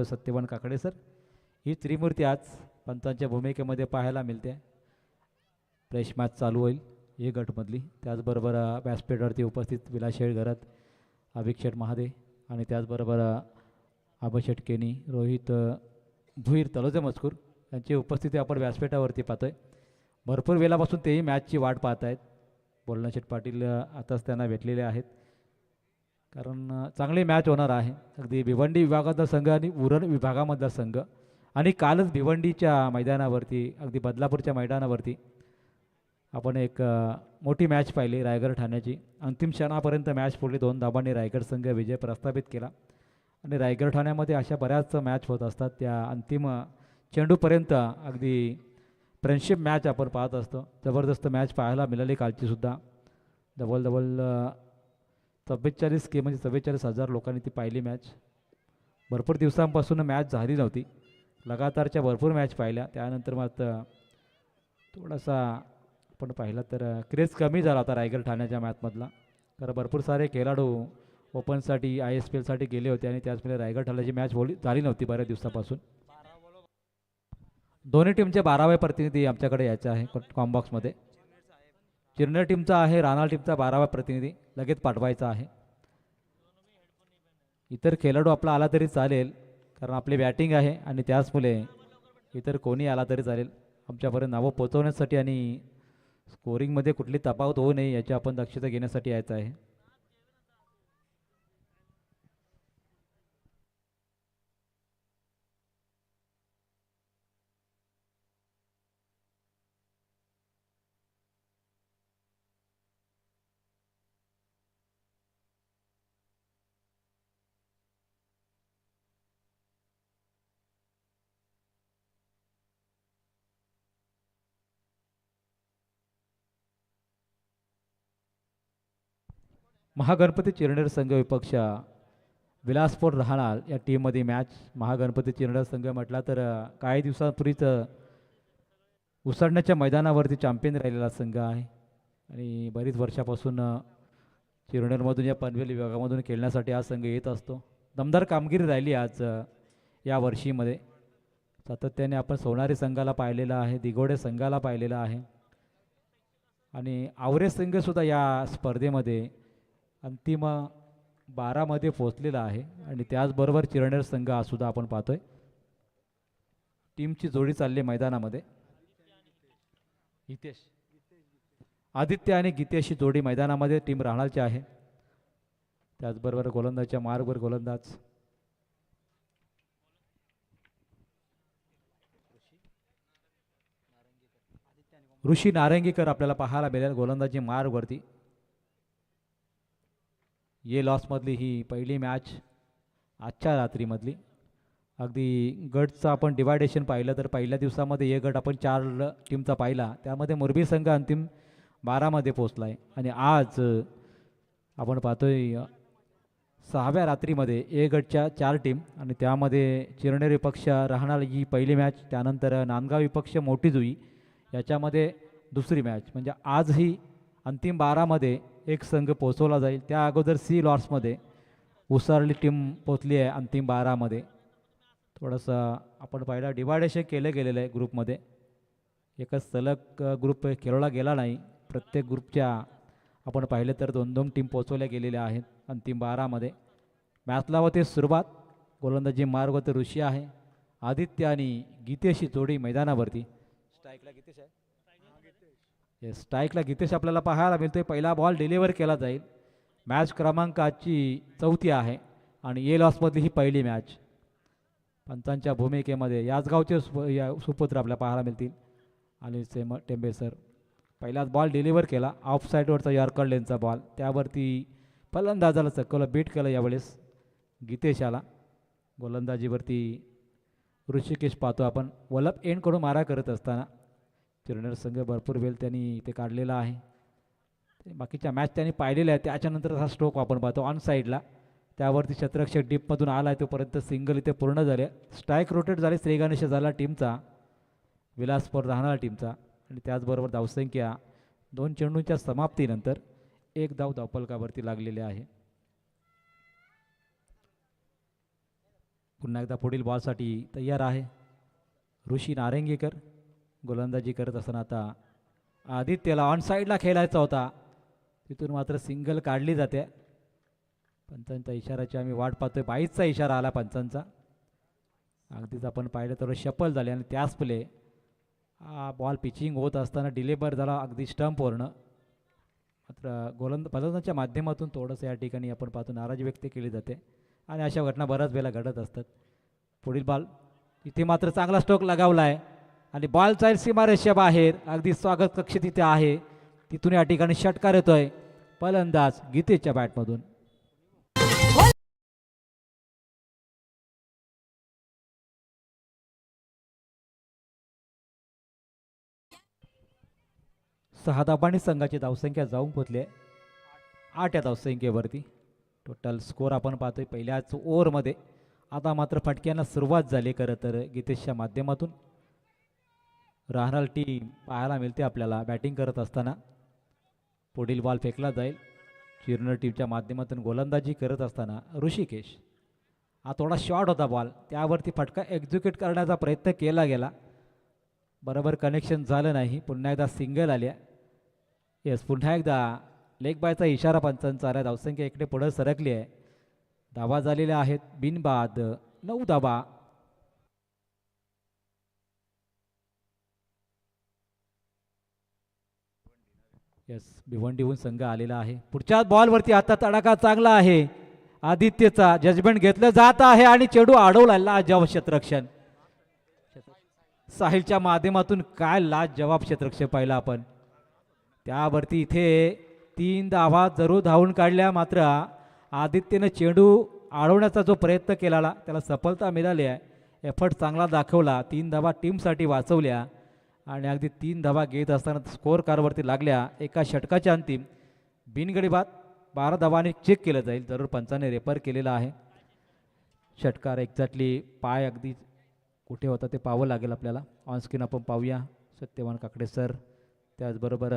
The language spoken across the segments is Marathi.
सत्यवान काकडे सर, ही त्रिमूर्ती आज पंचांच्या भूमिकेमध्ये पाहायला मिळते. फ्रेश मॅच चालू होईल ए गटमधली. त्याचबरोबर व्यासपीठावरती उपस्थित विलास शेळघरात, अभिषेक महादे आणि त्याचबरोबर अभिषेक केनी, रोहित भुईर, तलोजे मजकूर यांची उपस्थिती आपण व्यासपीठावरती पाहतोय. भरपूर वेळापासून तेही मॅचची वाट पाहत आहेत. बोलणा पाटील आताच त्यांना भेटलेले आहेत, कारण चांगली मॅच होणार आहे. अगदी भिवंडी विभागातला संघ आणि उरण विभागामधला संघ, आणि कालच भिवंडीच्या मैदानावरती, अगदी बदलापूरच्या मैदानावरती आपण एक मोठी मॅच पाहिली रायगड ठाण्याची. अंतिम क्षणापर्यंत मॅच पुढली 2 धाबांनी रायगड संघ विजय प्रस्थापित केला. आणि रायगड ठाण्यामध्ये अशा बऱ्याच मॅच होत असतात, त्या अंतिम चेंडूपर्यंत अगदी फ्रेंडशिप मॅच आपण पाहत असतो. जबरदस्त मॅच पाहायला मिळाली कालची सुद्धा. जवळ 44K म्हणजे 44,000 लोकांनी ती पाहिली मॅच. भरपूर दिवसांपासून मॅच झाली नव्हती, लगातारच्या भरपूर मॅच पाहिल्या. त्यानंतर मात्र थोडासा आपण पाहिला तर क्रेज कमी झाला होता रायगड ठाण्याच्या मॅचमधला, कारण भरपूर सारे खेळाडू ओपनसाठी ISPLसाठी गेले होते आणि त्याचमुळे रायगड ठाण्याची मॅच झाली नव्हती बऱ्याच दिवसापासून. दोन्ही टीमचे 12वे प्रतिनिधी आमच्याकडे यायचे आहे कॉम्बॉक्समध्ये. चिरनेर टीमचा आहे, राहणार टीमचा 12वा प्रतिनिधी लगेच पाठवायचा आहे. इतर खेळाडू आपला आला तरी चालेल, कारण आपली बॅटिंग आहे आणि त्याचमुळे इतर कोणी आला तरी चालेल. आमच्यापर्यंत नावं पोहोचवण्यासाठी आणि स्कोरिंगमध्ये कुठली तफावत होऊ नये याची आपण दक्षता घेण्यासाठी यायचं आहे. महागणपती चिरनेर संघ विपक्ष विलासपूर राहणार या टीममध्ये मॅच. महागणपती चिरनेर संघ म्हटला तर काही दिवसांपूर्वीच उसळण्याच्या मैदानावरती चॅम्पियन राहिलेला संघ आहे आणि बरीच वर्षापासून चिरनेरमधून या पनवेल विभागामधून खेळण्यासाठी हा संघ येत असतो. दमदार कामगिरी राहिली आज या वर्षीमध्ये. सातत्याने आपण सोनारी संघाला पाहिलेला आहे, दिगोडे संघाला पाहिलेला आहे आणि आवरे संघसुद्धा या स्पर्धेमध्ये अंतिम 12मध्ये पोहोचलेला आहे. आणि त्याचबरोबर चिरनेर संघ हा सुद्धा आपण पाहतोय. टीमची जोडी चालली मैदानामध्ये. हितेश, आदित्य आणि गीतेशची जोडी मैदानामध्ये टीम राहणारची आहे. त्याचबरोबर गोलंदाजच्या मार्गवर गोलंदाज ऋषी नारंगीकर आपल्याला पाहायला मिळेल गोलंदाजी मार्गवरती. ये लॉसमधली ही पहिली मॅच आजच्या रात्रीमधली. अगदी गटचं आपण डिवायडेशन पाहिलं तर पहिल्या दिवसामध्ये एक गट आपण 4 टीमचा पाहिला, त्यामध्ये मोरबी संघ अंतिम 12मध्ये पोचला आहे. आणि आज आपण पाहतोय 6व्या रात्रीमध्ये ए गटच्या 4 टीम आणि त्यामध्ये चिरनेर विपक्ष राहणार ही पहिली मॅच, त्यानंतर नांदगाव विपक्ष मोठी जुई याच्यामध्ये दुसरी मॅच. म्हणजे आज ही अंतिम 12मध्ये एक संघ पोचवला जाईल. त्या अगोदर सी लॉर्ड्समध्ये उसरली टीम पोचली आहे अंतिम 12मध्ये. थोडंसं आपण पाहिलं डिवायडेशन केलं गेलेलं आहे ग्रुपमध्ये. एकच सलग ग्रुप खेळवला गेला नाही. प्रत्येक ग्रुपच्या आपण पाहिलं तर 2-2 टीम पोचवल्या गेलेल्या आहेत अंतिम 12मध्ये. मॅचला होते सुरुवात. गोलंदाजी मार्गवरती ऋषी आहे, आदित्य आणि गीतेशची जोडी मैदानावरती. स्ट्राईकला गीतेश आहे. येस, स्ट्राईकला गीतेश आपल्याला पाहायला मिळतोय. पहिला बॉल डिलिव्हर केला जाईल. मॅच क्रमांक आजची 4थी आहे आणि ए लॉसमधली ही पहिली मॅच. पंचांच्या भूमिकेमध्ये याच गावचे सुपुत्र आपल्याला पाहायला मिळतील. आणि टेंबे सर पहिलाच बॉल डिलिव्हर केला. ऑफ साईडवरचा यॉर्कर लेनचा बॉल, त्यावरती फलंदाजाला चक्कवलं, बीट केलं यावेळेस गीतेशाला. गोलंदाजीवरती ऋषिकेश पाहतो आपण. वलप एंडकडून मारा करत असताना चिरनेर संघ भरपूर वेळ त्यांनी इथे काढलेला आहे. बाकीच्या मॅच त्यांनी पाहिलेल्या आहे. त्याच्यानंतर हा स्ट्रोक आपण पाहतो ऑन साईडला, त्यावरती शतरक्षक डीपमधून आला आहे, तोपर्यंत सिंगल इथे पूर्ण झाले. स्ट्राईक रोटेट झाले, श्रीगणेश झाला टीमचा, विलासपूर राहणार टीमचा. आणि त्याचबरोबर धावसंख्या 2 चेंडूंच्या समाप्तीनंतर 1 धाव धावफलकावरती लागलेले आहे. पुन्हा एकदा पुढील बॉलसाठी तयार आहे ऋषी नारंगीकर. गोलंदाजी करत असताना आता आदित्यला ऑन साईडला खेळायचा होता, तिथून मात्र सिंगल काढली जाते. पंचांच्या इशाऱ्याची आम्ही वाट पाहतोय. 22चा इशारा आला पंचांचा. अगदीच आपण पाहिलं तर शफल झाले आणि त्याच प्ले बॉल पिचिंग होत असताना डिलेबर झाला अगदी स्टंपवरनं. मात्र फलंदाजाच्या माध्यमातून थोडंसं या ठिकाणी आपण पाहतो नाराजी व्यक्त केली जाते आणि अशा घटना बऱ्याच वेळेला घडत असतात. पुढील बॉल इथे मात्र चांगला स्ट्रोक लगावला आहे आणि बॉल जाईल सीमारेषा बाहेर. अगदी स्वागत कक्ष तिथे आहे, तिथून या ठिकाणी षटकार येतोय फलंदाज गीतेशच्या बॅटमधून. सहा धाबांनी संघाची धावसंख्या जाऊन पोचली 8 या धावसंख्येवरती. टोटल स्कोर आपण पाहतोय पहिल्याच ओव्हरमध्ये. आता मात्र फटक्यांना सुरुवात झाली खरं तर गीतेशच्या माध्यमातून. राहणार टीम पाहायला मिळते आपल्याला बॅटिंग करत असताना. पुढील बॉल फेकला जाईल चिरनर टीमच्या माध्यमातून. गोलंदाजी करत असताना ऋषिकेश. हा थोडा शॉर्ट होता बॉल, त्यावरती फटका एक्झिक्यूट करण्याचा प्रयत्न केला गेला, बरोबर कनेक्शन झालं नाही. पुन्हा एकदा सिंगल आल्या. येस, पुन्हा एकदा लेग बायचा इशारा पंचांचा आला. धावसंख्या इकडे पुढे सरकली आहे. धावा झालेल्या आहेत बिनबाद 9 धावा. येस, भिवंडीहून संघ आलेला आहे. पुढच्या बॉलवरती आता तडाखा चांगला आहे आदित्यचा. जजमेंट घेतलं जात आहे आणि चेंडू अडवला. लाजवाब क्षेत्ररक्षण साहिलच्या माध्यमातून. काय लाजवाब क्षेत्ररक्षण पाहिला आपण त्यावरती. इथे 3 धावा जरूर धावून काढल्या, मात्र आदित्यनं चेंडू अडवण्याचा जो प्रयत्न केला त्याला सफलता मिळाली आहे. एफर्ट चांगला दाखवला. 3 धावा टीमसाठी वाचवल्या आणि अगदी 3 धावा घेत असताना स्कोर कारवरती लागल्या. एका षटकाच्या अंतिम बिनगडी बाद 12 धावांनी चेक केलं जाईल. जरूर पंचाने रेफर केलेला आहे. षटकार एक्झॅक्टली पाय अगदी कुठे होता ते पाहावं लागेल आपल्याला. ऑनस्क्रीन आपण पाहूया. सत्यवान काकडे सर, त्याचबरोबर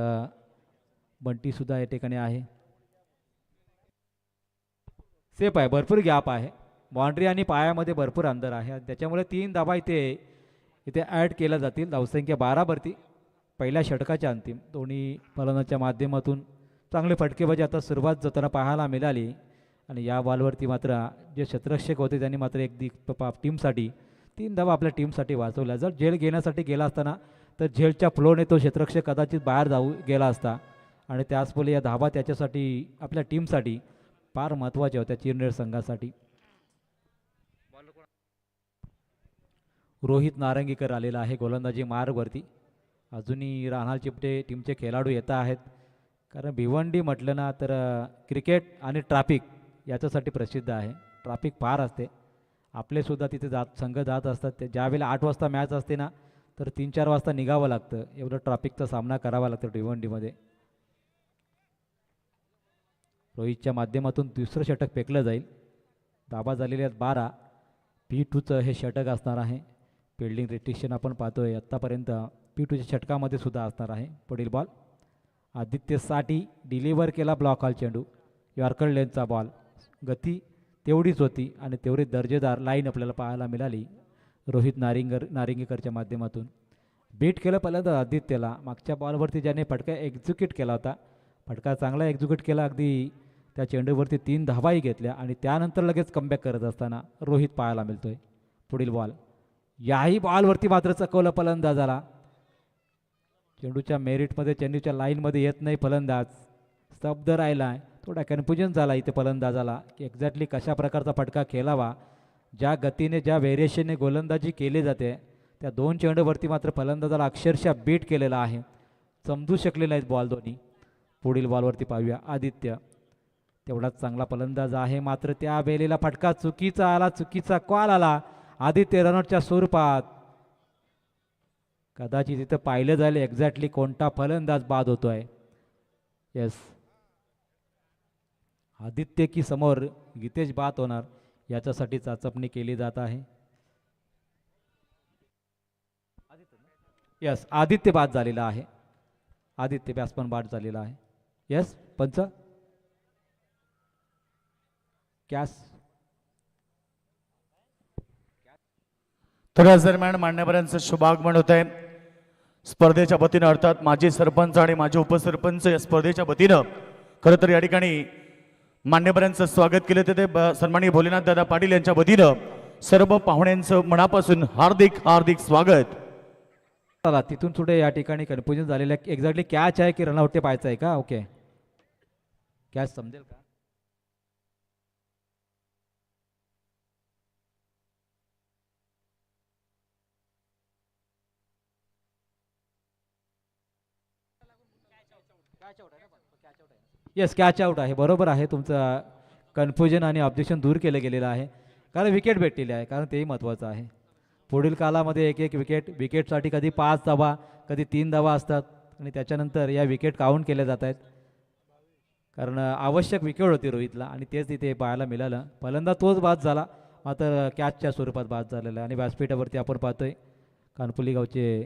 बंटीसुद्धा या ठिकाणी आहे. सेफ आहे, भरपूर गॅप आहे. बाउंड्री आणि पायामध्ये भरपूर अंतर आहे, त्याच्यामुळे 3 धावा इथे ॲड केल्या जातील. धावसंख्या 12 वरती पहिल्या षटकाच्या अंतिम. दोन्ही फलंदाजाच्या माध्यमातून चांगले फटकेबाजी आता सुरुवात जाताना पाहायला मिळाली. आणि या बॉलवरती मात्र जे क्षेत्ररक्षक होते त्यांनी मात्र टीमसाठी 3 धावा आपल्या टीमसाठी वाचवल्या. जर झेल घेण्यासाठी गेला असताना तर झेलच्या फ्लोने तो क्षेत्ररक्षक कदाचित बाहेर जाऊ गेला असता आणि त्याचमुळे या धावा त्याच्यासाठी आपल्या टीमसाठी फार महत्त्वाच्या होत्या चिरनेर संघासाठी. रोहित नारंगीकर आलेला आहे गोलंदाजी मार्गवरती. अजूनही राहणार चिपटे टीमचे खेळाडू येत आहेत, कारण भिवंडी म्हटलं ना तर क्रिकेट आणि ट्रॅफिक याच्यासाठी प्रसिद्ध आहे. ट्रॅफिक फार असते. आपलेसुद्धा तिथे संघ जात असतात. ज्यावेळेला 8 वाजता मॅच असते ना तर 3-4 वाजता निघावं लागतं. एवढं ट्रॅफिकचा सामना करावा लागतो भिवंडीमध्ये. रोहितच्या माध्यमातून दुसरं षटक फेकलं जाईल. धाबा झालेल्या आहेत 12. P2चं हे षटक असणार आहे. फिल्डिंग रिस्ट्रिक्शन आपण पाहतोय आत्तापर्यंत P2च्या षटकामध्ये सुद्धा असणार आहे. पुढील बॉल आदित्यसाठी डिलिव्हर केला ब्लॉक हॉल चेंडू. यॉर्कर लेनचा बॉल. गती तेवढीच होती आणि तेवढी दर्जेदार लाईन आपल्याला पाहायला मिळाली रोहित नारिंगेकरच्या माध्यमातून. बीट केलं पहिल्यांदा आदित्यला. मागच्या बॉलवरती ज्याने फटका एक्झिक्यूट केला होता, फटका चांगला एक्झिक्यूट केला. अगदी त्या चेंडूवरती 3 धावाही घेतल्या आणि त्यानंतर लगेच कमबॅक करत असताना रोहित पाहायला मिळतोय. पुढील बॉल. याही बॉलवरती मात्र चकवलं फलंदाजाला. चेंडूच्या मेरिटमध्ये चेंडूच्या लाईनमध्ये येत नाही फलंदाज. स्तब्ध राहिला आहे. थोडा कन्फ्युजन झाला इथे फलंदाजाला की एक्झॅक्टली कशा प्रकारचा फटका खेळावा. ज्या गतीने ज्या व्हेरिएशनने गोलंदाजी केली जाते त्या 2 चेंडूवरती मात्र फलंदाजाला अक्षरशः बीट केलेला आहे. समजू शकले नाहीत बॉल दोन्ही. पुढील बॉलवरती पाहूया. आदित्य तेवढाच चांगला फलंदाज आहे, मात्र त्या वेळेला फटका चुकीचा आला. चुकीचा कॉल आला आदित्य रनआउटच्या स्वरूपात. कदाचित इथं पाहिलं जाईल एक्झॅक्टली कोणता फलंदाज बाद होतोय. येस, आदित्य की समोर गीतेश बाद होणार याच्यासाठी चाचपणी केली जात आहे. यस, आदित्य बाद झालेला आहे. आदित्य बॅट्समन बाद झालेला आहे. यस पंच कॅश तर याच दरम्यान मान्यवरांचं शुभागमन होत आहे स्पर्धेच्या वतीनं, अर्थात माजी सरपंच आणि माजी उपसरपंच या स्पर्धेच्या वतीनं खरं तर या ठिकाणी मान्यवरांचं स्वागत केलं ते सन्माननीय भोलेनाथ दादा पाटील यांच्या वतीनं सर्व पाहुण्यांचं मनापासून हार्दिक हार्दिक स्वागत. चला तिथून पुढे या ठिकाणी कन्फ्युजन झालेलं आहे. एक्झॅक्टली कॅच आहे की रनआउट ते पाहायचं आहे का? ओके, कॅच समजेल का? येस, कॅच आउट आहे. बरोबर आहे तुमचं. कन्फ्युजन आणि ऑब्जेक्शन दूर केलं गेलेलं आहे कारण विकेट भेटलेली आहे, कारण तेही महत्त्वाचं आहे. पुढील कालामध्ये एक एक विकेटसाठी कधी 5 धावा कधी 3 धावा असतात आणि त्याच्यानंतर या विकेट काउंट केल्या जात आहेत, कारण आवश्यक विकेट होती रोहितला आणि तेच तिथे पाहायला मिळालं. पहिल्यांदा तोच बाद झाला, मात्र कॅचच्या स्वरूपात बाद झालेला आहे. आणि व्यासपीठावरती आपण पाहतोय कानपुली गावचे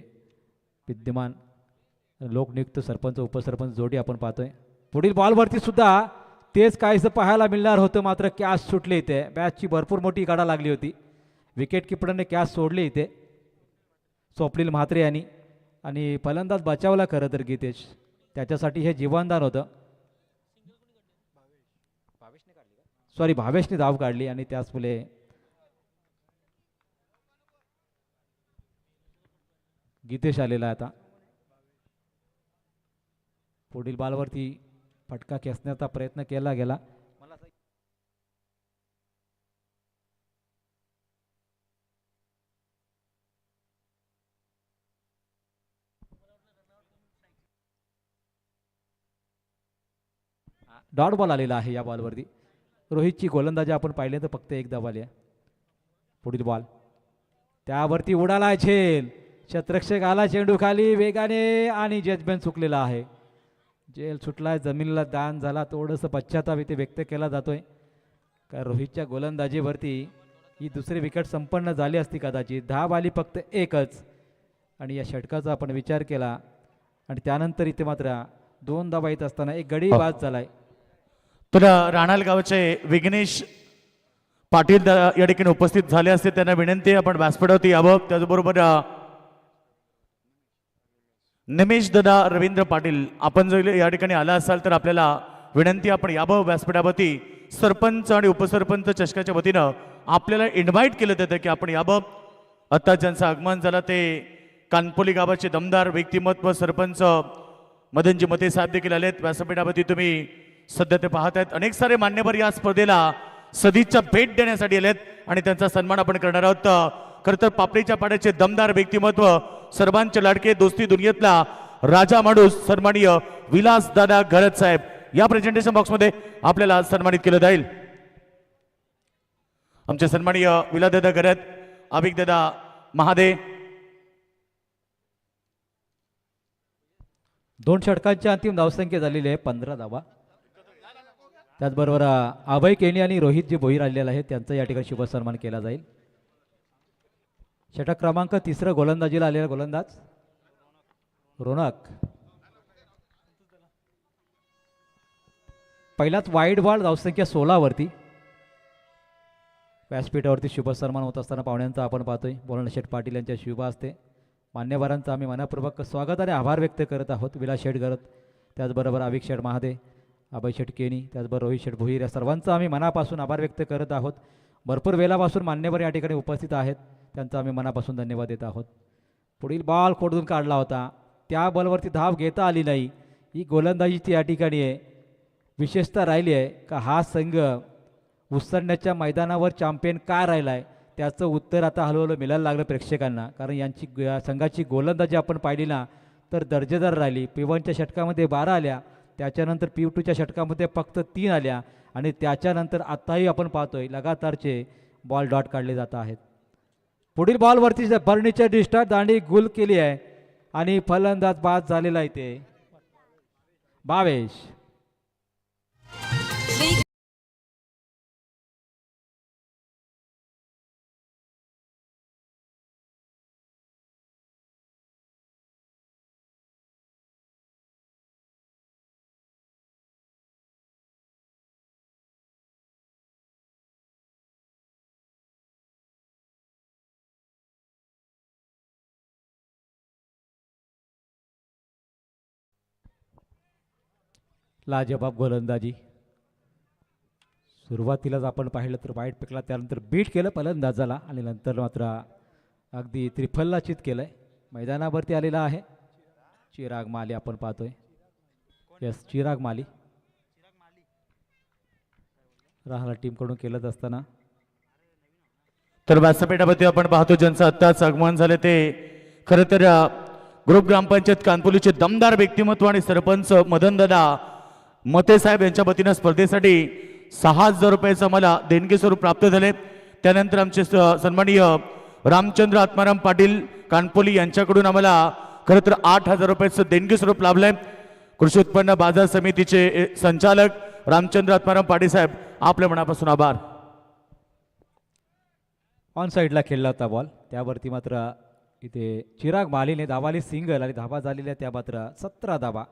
विद्यमान लोकनियुक्त सरपंच उपसरपंच जोडी आपण पाहतोय. पुढील बॉलवरती सुद्धा तेच काहीसं पाहायला मिळणार होतं, मात्र कॅच सुटले इथे. बॅचची भरपूर मोठी काढा लागली होती. विकेट किपरने कॅच सोडली इथे स्वप्नील म्हात्रे यांनी, आणि फलंदाज बचावला खरं तर गीतेश. त्याच्यासाठी हे जीवनदान होतं. भावेशने धाव काढली आणि त्याच फुले गीतेश आलेला आता. पुढील बॉलवरती फटका खेचण्याचा प्रयत्न केला गेला. डॉट बॉल आलेला आहे या बॉलवरती. रोहितची गोलंदाजी आपण पाहिले तर फक्त एक धाव आली आहे. पुढील बॉल त्यावरती उडाला झेल. शतरक्षक आला चेंडू खाली वेगाने आणि जजमेंट चुकलेला आहे. झेल सुटलाय, जमिनीला दान झाला. थोडंसं पश्चाताप इथे व्यक्त केला जातोय, कारण रोहितच्या गोलंदाजीवरती ही दुसरी विकेट संपन्न झाली असती कदाचित. धाव आली फक्त एकच, आणि या षटकाचा आपण विचार केला आणि त्यानंतर इथे मात्र 2 धावा येत असताना एक गडी बाद झालाय. तुला राणाल गावचे विघ्नेश पाटील या ठिकाणी उपस्थित झाले असते, त्यांना विनंती आहे आपण व्यासपीठावरती यावं. त्याचबरोबर निमेश दादा रवींद्र पाटील, आपण जर या ठिकाणी आला असाल तर आपल्याला विनंती आपण यावं व्यासपीठावरती. सरपंच आणि उपसरपंच चषकाच्या वतीनं आपल्याला इन्व्हाइट केलं जातं की आपण यावं. आता ज्यांचं आगमन झालं ते कानपोली गावाचे दमदार व्यक्तिमत्व सरपंच मदनजी मते साहेब देखील आलेत. व्यासपीठावरती तुम्ही सध्या ते पाहत आहेत. अनेक सारे मान्यवर या स्पर्धेला सदिच्छा भेट देण्यासाठी आलेत आणि त्यांचा सन्मान आपण करणार आहोत. खरं तर पापडीच्या पाड्याचे दमदार व्यक्तिमत्व, सर्वांचे लाडके, दोस्ती दुनियेतला राजा माणूस सन्माननीय विलास दादा घरत साहेब या प्रेझेंटेशन बॉक्समध्ये आपल्याला सन्मानित केलं जाईल. आमचे सन्माननीय विलास दादा घरत, अभिक दादा महादे. 2 षटकांची अंतिम धावसंख्या झालेली आहे 15 धावा. त्याचबरोबर अभय केणी आणि रोहित जे भोईर आलेले आहेत त्यांचा या ठिकाणी शुभ सन्मान केला जाईल. षटक क्रमांक 3 गोलंदाजीला आलेला गोलंदाज रोनक. पहिलाच वाईड बॉल, धावसंख्या 16 वरती. व्यासपीठावरती शुभ सन्मान होत असताना पाहुण्यांचा आपण पाहतोय बोलणं शेठ पाटील यांच्या शुभ असते. मान्यवरांचं आम्ही मनापूर्वक स्वागत आणि आभार व्यक्त करत आहोत. विलास शेठ घरत, त्याचबरोबर अभिक शेठ महादे, अभय शेठ केणी, त्याचबरोबर रोहित शेठ भोईर या सर्वांचा आम्ही मनापासून आभार व्यक्त करत आहोत. भरपूर वेळापासून मान्यवर या ठिकाणी उपस्थित आहेत, त्यांचा आम्ही मनापासून धन्यवाद देत आहोत. पुढील बॉल खोडून काढला होता, त्या बॉलवरती धाव घेता आली नाही. ही गोलंदाजीची या ठिकाणी आहे विशेषता राहिली आहे का हा संघ उसळण्याच्या मैदानावर चॅम्पियन का राहिला आहे, त्याचं उत्तर आता हळूहळू मिळायला लागलं प्रेक्षकांना. कारण यांची संघाची गोलंदाजी आपण पाहिली ना तर दर्जेदार राहिली. P1च्या षटकामध्ये 12 आल्या, त्याच्यानंतर P2च्या षटकामध्ये फक्त 3 आल्या, आणि त्याच्यानंतर आत्ताही आपण पाहतोय लगातारचे बॉल डॉट काढले जात आहेत. पुढील बॉलवरती बर्नीच्या डिस्टार्ट दांडी गुल केली आहे आणि फलंदाज बाद झालेला आहे ते भावेश. लाजबाब गोलंदाजी. सुरुवातीलाच आपण पाहिलं तर वाईट फेकला, त्यानंतर बीट केलं फलंदाजाला आणि नंतर मात्र अगदी त्रिफलला चित केलंय. मैदानावरती आलेला आहे चिराग माली, आपण पाहतोय. यस, चिराग माली राहणार टीमकडून केलंच असताना. तर व्यासपीठावरती आपण पाहतो ज्यांचं आत्ताच आगमन झाले ते खरं तर ग्रुप ग्रामपंचायत कानपुलीचे दमदार व्यक्तिमत्व आणि सरपंच मदनदादा मते साहेब यांच्या वतीनं स्पर्धेसाठी 6,000 रुपयाचं मला देणगी स्वरूप प्राप्त झाले. त्यानंतर आमचे सन्माननीय रामचंद्र आत्माराम पाटील कानपोली यांच्याकडून आम्हाला खरं तर 8,000 रुपयाचं देणगी स्वरूप लाभलंय. कृषी उत्पन्न बाजार समितीचे संचालक रामचंद्र आत्माराम पाटील साहेब, आपल्या मनापासून आभार. ऑन साईडला खेळला होता बॉल, त्यावरती मात्र इथे चिराग मालीने धावाली सिंगल आणि धावा झालेल्या त्या मात्र 17 धावा.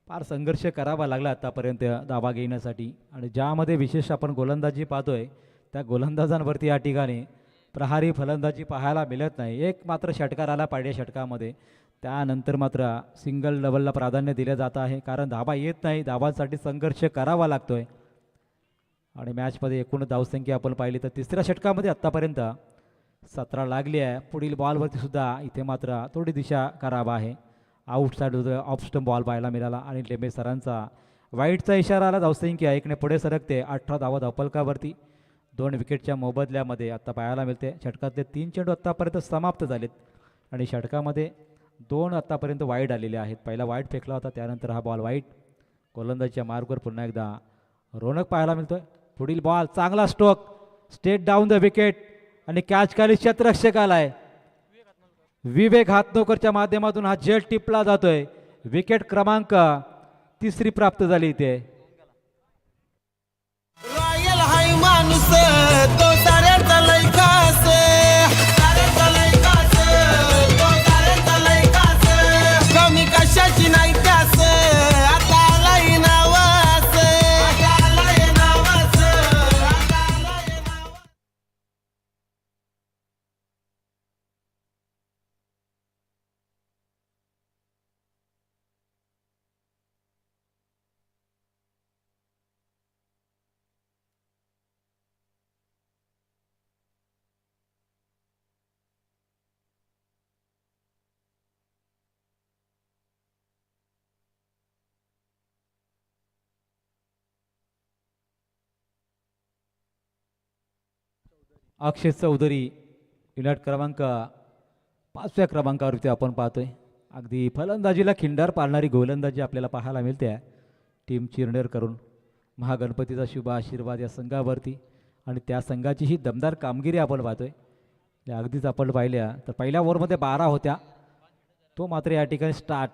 फार संघर्ष करावा लागला आतापर्यंत धावा घेण्यासाठी आणि ज्यामध्ये विशेष आपण गोलंदाजी पाहतोय त्या गोलंदाजांवरती या ठिकाणी प्रहारी फलंदाजी पाहायला मिळत नाही. एक मात्र षटकार आला पाडव्या षटकामध्ये, त्यानंतर मात्र सिंगल डबलला प्राधान्य दिलं जात आहे कारण धावा येत नाही. धावांसाठी संघर्ष करावा लागतोय आणि मॅचमध्ये एकूण धावसंख्या आपण पाहिली तर तिसऱ्या षटकामध्ये आत्तापर्यंत 17 लागली आहे. पुढील बॉलवरती सुद्धा इथे मात्र थोडी दिशा करावा आहे. Out side off stump ball पाहायला मिळाला आणि लेंबे सरांचा वाईटचा इशारा आला. धावसंख्या एकने पुढे सरकते 18 धावा धावफलकावरती. 2 विकेटच्या मोबदल्यामध्ये आत्ता पाहायला मिळते. षटकातले 3 चेंडू आत्तापर्यंत समाप्त झालेत आणि षटकामध्ये 2 आत्तापर्यंत वाईट आलेले आहेत. पहिला वाईट फेकला होता, त्यानंतर हा बॉल वाईट. गोलंदाजीच्या मार्कवर पुन्हा एकदा रोनक पाहायला मिळतोय. पुढील बॉल चांगला stroke, state down the wicket आणि कॅच खाली शतरक्षक आलाय. विवेक हातनोकरच्या माध्यमातून हा जेल टिपला जातोय. विकेट क्रमांक 3 प्राप्त झाली इथे. रॉयल हाय माणूस तो साऱ्याचा लय खास, साऱ्याचा लय खास, तो साऱ्याचा लय खास. कमी कशाची नाही त्यास, आता आलाय नावास, आता आलाय नावास, आता आलाय नावास. अक्षय चौधरी युनिट क्रमांक 5व्या क्रमांकावरती आपण पाहतोय. अगदी फलंदाजीला खिंडार पाळणारी गोलंदाजी आपल्याला पाहायला मिळते आहे. टीम चिरनेर करून महागणपतीचा शुभ आशीर्वाद या संघावरती आणि त्या संघाची ही दमदार कामगिरी आपण पाहतोय. या अगदीच आपण पाहिल्या तर पहिल्या ओव्हरमध्ये 12 होत्या, तो मात्र या ठिकाणी स्टार्ट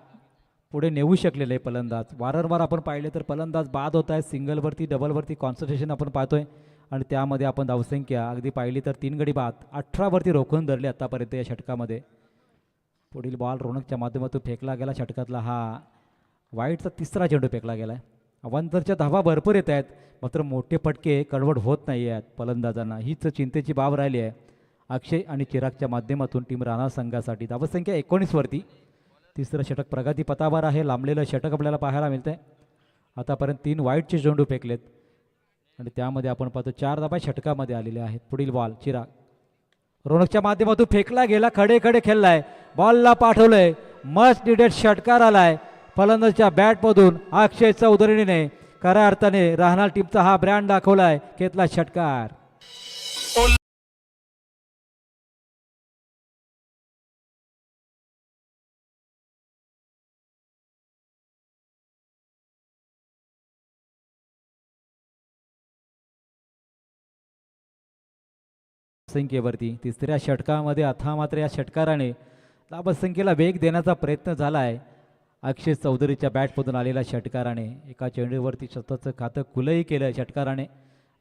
पुढे नेऊ शकलेले आहे फलंदाज. वारंवार आपण पाहिले तर फलंदाज बाद होत आहे. सिंगलवरती डबलवरती कॉन्सन्ट्रेशन आपण पाहतोय आणि त्यामध्ये आपण धावसंख्या अगदी पाहिली तर 3 गडी बाद 18वरती रोखून धरले आत्तापर्यंत या षटकामध्ये. पुढील बॉल रोनकच्या माध्यमातून फेकला गेला. षटकातला हा वाईटचा 3रा चेंडू फेकला गेला आहे. अवांतरच्या धावा भरपूर येत आहेत, मात्र मोठे फटके कन्वर्ट होत नाही आहेत फलंदाजांना. हीच चिंतेची बाब राहिली आहे. अक्षय आणि चिरागच्या माध्यमातून टीम राणा संघासाठी धावसंख्या 19वरती 3रं षटक प्रगतीपथावर आहे. लांबलेलं षटक आपल्याला पाहायला मिळतंय. आतापर्यंत 3 वाईटचे चेंडू फेकलेत आणि त्यामध्ये आपण पाहतो 4 धावा षटकामध्ये आलेले आहेत. पुढील बॉल चिराग रोनकच्या माध्यमातून फेकला गेला. खडे खडे खेळलाय, बॉलला पाठवलंय. मस्ट निडेड षटकार आलाय फलंदाजच्या बॅटमधून. अक्षय चौधरीने खऱ्या अर्थाने राहणार टीमचा हा ब्रँड दाखवलाय. घेतला षटकार. संख्येवरती 3ऱ्या षटकामध्ये आता मात्र या षटकाराने धावसंख्येला वेग देण्याचा प्रयत्न झाला आहे. अक्षय चौधरीच्या बॅटमधून आलेल्या षटकाराने एका चेंडूवरती स्वतःचं खातं खुलंही केलं षटकाराने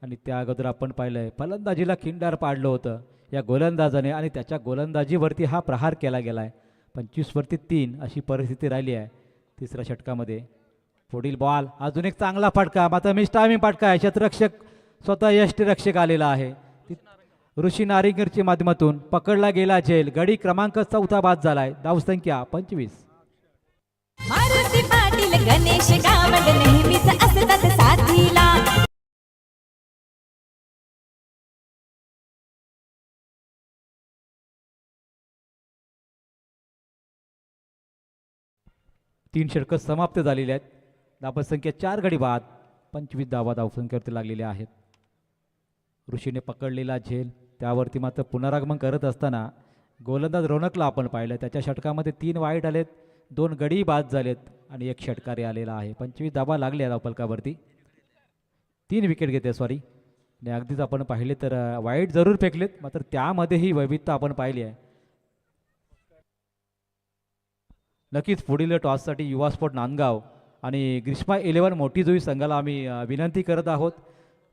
आणि त्या अगोदर आपण पाहिलं फलंदाजीला खिंडार पाडलं होतं या गोलंदाजाने आणि त्याच्या गोलंदाजीवरती हा प्रहार केला गेला आहे. 25वरती 3 अशी परिस्थिती राहिली आहे 3ऱ्या षटकामध्ये. पुढील बॉल अजून एक चांगला फटका, मात्र मिस टायमिंग फटका आहे. क्षेत्ररक्षक स्वतः यष्टीरक्षक आलेला आहे. ऋषी नारिंगरच्या माध्यमातून पकडला गेला झेल. गडी क्रमांक 4 बाद झालाय. धावसंख्या 25. पाटील गणेश गावड नेहमीच असतात साथीला. तीन षटकं समाप्त झालेली आहेत. धावसंख्या 4 गडी बाद, 25 धावा धावसंख्येवरती लागलेल्या आहेत. ऋषीने पकडलेला झेल त्यावरती मात्र पुनरागमन करत असताना गोलंदाज रोनकला आपण पाहिलं. त्याच्या षटकामध्ये 3 वाईट आलेत, 2 गडी बाद झालेत आणि 1 षटकारी आलेला आहे. 25 धावा लागल्या धावफलकावरती. 3 विकेट घेते सॉरी. आणि अगदीच आपण पाहिले तर वाईट जरूर फेकलेत, मात्र त्यामध्येही वैविधता आपण पाहिली आहे. नक्कीच पुढील टॉससाठी युवा स्पोर्ट नांदगाव आणि ग्रीष्मा 11 मोठी जुई संघाला आम्ही विनंती करत आहोत.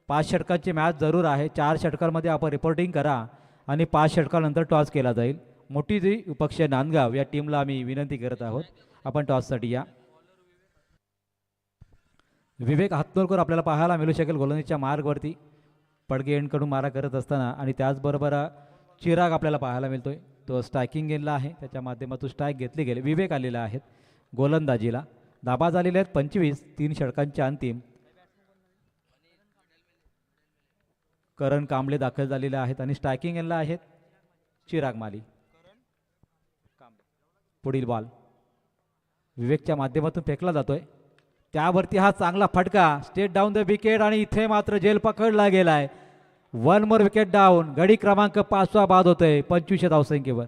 5 षटकांची मॅच जरूर आहे. 4 षटकांमध्ये आपण रिपोर्टिंग करा आणि 5 षटकानंतर टॉस केला जाईल. मोठी जुई विपक्ष नांदगाव या टीमला आम्ही विनंती करत आहोत, आपण टॉससाठी या. विवेक हातनोरकर आपल्याला पाहायला मिळू शकेल गोलंदाजीच्या मार्गवरती पडगे एंडकडून मारा करत असताना. आणि त्याचबरोबर चिराग आपल्याला पाहायला मिळतोय, तो स्ट्रायकिंग गेला आहे, त्याच्या माध्यमातून स्ट्राईक घेतले गेले. विवेक आलेला आहेत गोलंदाजीला. धाबा झालेले आहेत 25. 3 षटकांचे अंतिम. करण कांबळे दाखल झालेले आहेत आणि स्ट्रायकिंग गेला आहेत चिराग माली. पुढील बॉल विवेकच्या माध्यमातून फेकला जातोय, त्यावरती हा चांगला फटका स्टेट डाऊन द विकेट आणि इथे मात्र झेल पकडला गेलाय. 1 मोर विकेट डाऊन. गडी क्रमांक 5 बाद होतोय 25 धावसंख्येवर.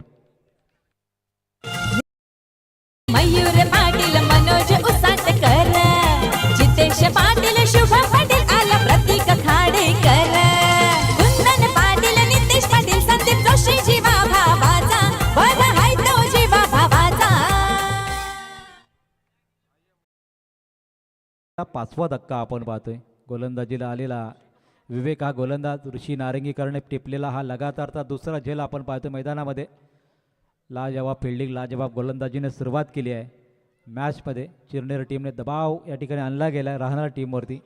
मयूर पाटील मनोज उसाटकर जितेश पाटील शुभ पाटील आला प्रतीक खाडेकर कुंदन पाटील नितेश पाटील संदीप जोशी जीवा भावाचा बघा हाय तो जीवा भावाचा. 5वा धक्का आपण पाहतोय. गोलंदाजीला आलेला विवेक हा गोलंदाज ऋषी नारंगीकरने टिपलेला हा लगातारचा दुसरा झेल आपण पाहतोय मैदानामध्ये. लाजवाब फिल्डिंग, लाजवाब गोलंदाजीने सुरुवात केली आहे मॅचमध्ये. चिरनेर टीमने दबाव या ठिकाणी आणला गेला आहे राहणार टीमवरती.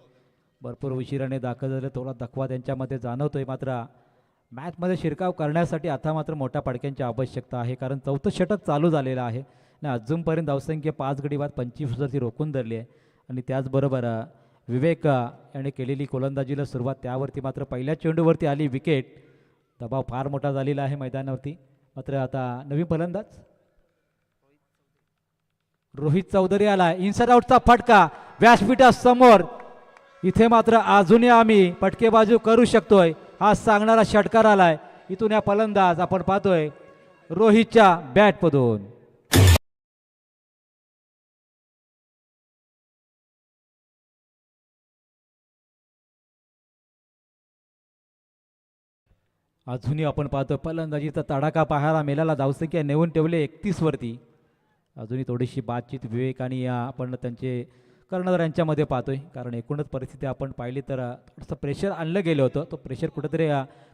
भरपूर उशिराने दाखल झाले, थोडा दखवा त्यांच्यामध्ये जाणवतोय. मात्र मॅचमध्ये शिरकाव करण्यासाठी आता मात्र मोठ्या पडक्यांची आवश्यकता आहे, कारण 4थं षटक चालू झालेलं आहे आणि अजूनपर्यंत धावसंख्या 5 गडी बाद 25 रोखून धरली आहे. आणि त्याचबरोबर विवेक याने केलेली गोलंदाजीला सुरुवात, त्यावरती मात्र पहिल्या चेंडूवरती आली विकेट. दबाव फार मोठा झालेला आहे मैदानावरती. मात्र आता नवीन फलंदाज रोहित चौधरी आला. इनसाइड आउटचा फटका व्यासपीठासमोर. इथे मात्र अजूनही आम्ही फटकेबाजू करू शकतोय हा सांगणारा षटकार आलाय. इथून या फलंदाज आपण पाहतोय रोहितच्या बॅटमधून. अजूनही आपण पाहतो फलंदाजीचा तडाखा पाहायला मिळाला. धावसंख्या नेऊन ठेवले 31 वरती. अजूनही थोडीशी बातचीत विवेक आणि आपण त्यांचे कर्णधार यांच्यामध्ये पाहतोय, कारण एकूणच परिस्थिती आपण पाहिली तर थोडंसं प्रेशर आणलं गेलं होतं. तो प्रेशर कुठेतरी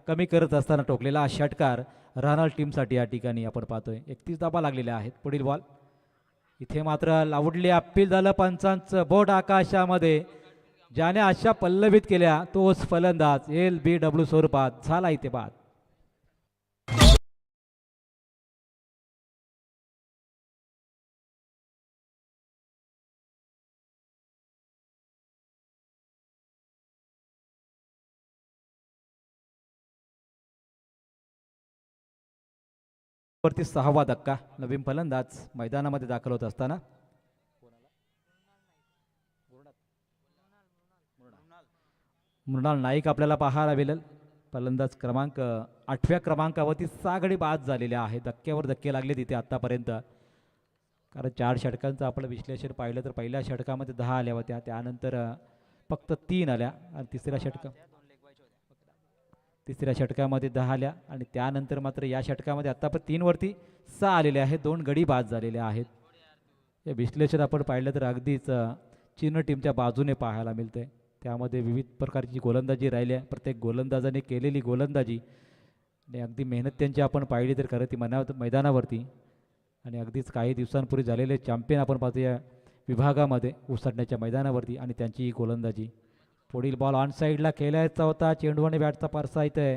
कमी करत असताना टोकलेला हा षटकार राहणार टीमसाठी या ठिकाणी आपण पाहतोय. 31 धावा लागलेल्या आहेत. पुढील बॉल इथे मात्र लावडले अपील झालं पंचांचं बोट आकाशामध्ये. ज्याने आशा पल्लवित केल्या तोच फलंदाज LBW स्वरूपात झाला इथे बाद. वरती 6वा धक्का. नवीन फलंदाज मैदानामध्ये दाखल होत असताना मृणाल नाईक आपल्याला पाहायला मिळेल. फलंदाज क्रमांक 8व्या क्रमांकावरती 6 गडी बाद झालेले आहे. धक्क्यावर धक्के लागले तिथे आत्तापर्यंत, कारण 4 षटकांचं आपलं विश्लेषण पाहिलं तर पहिल्या षटकामध्ये 10 आल्या होत्या, त्यानंतर फक्त 3 आल्या आणि तिसऱ्या षटकामध्ये 10 आल्या आणि त्यानंतर मात्र या षटकामध्ये आत्ता पण 3 वरती 6 आलेले आहेत. 2 गडी बाद झालेले आहेत. हे विश्लेषण आपण पाहिलं तर अगदीच चिन्ह टीमच्या बाजूने पाहायला मिळते. त्यामध्ये विविध प्रकारची गोलंदाजी राहिली आहे. प्रत्येक गोलंदाजाने केलेली गोलंदाजी आणि अगदी मेहनत त्यांची आपण पाहिली तर खरं ती मैदानावरती. आणि अगदीच काही दिवसांपूर्वी झालेले चॅम्पियन आपण पाहतो या विभागामध्ये उसाटण्याच्या मैदानावरती आणि त्यांची ही गोलंदाजी. पुढील बॉल ऑन साईडला खेळायचा होता. चेंडूने बॅटचा परसा इथे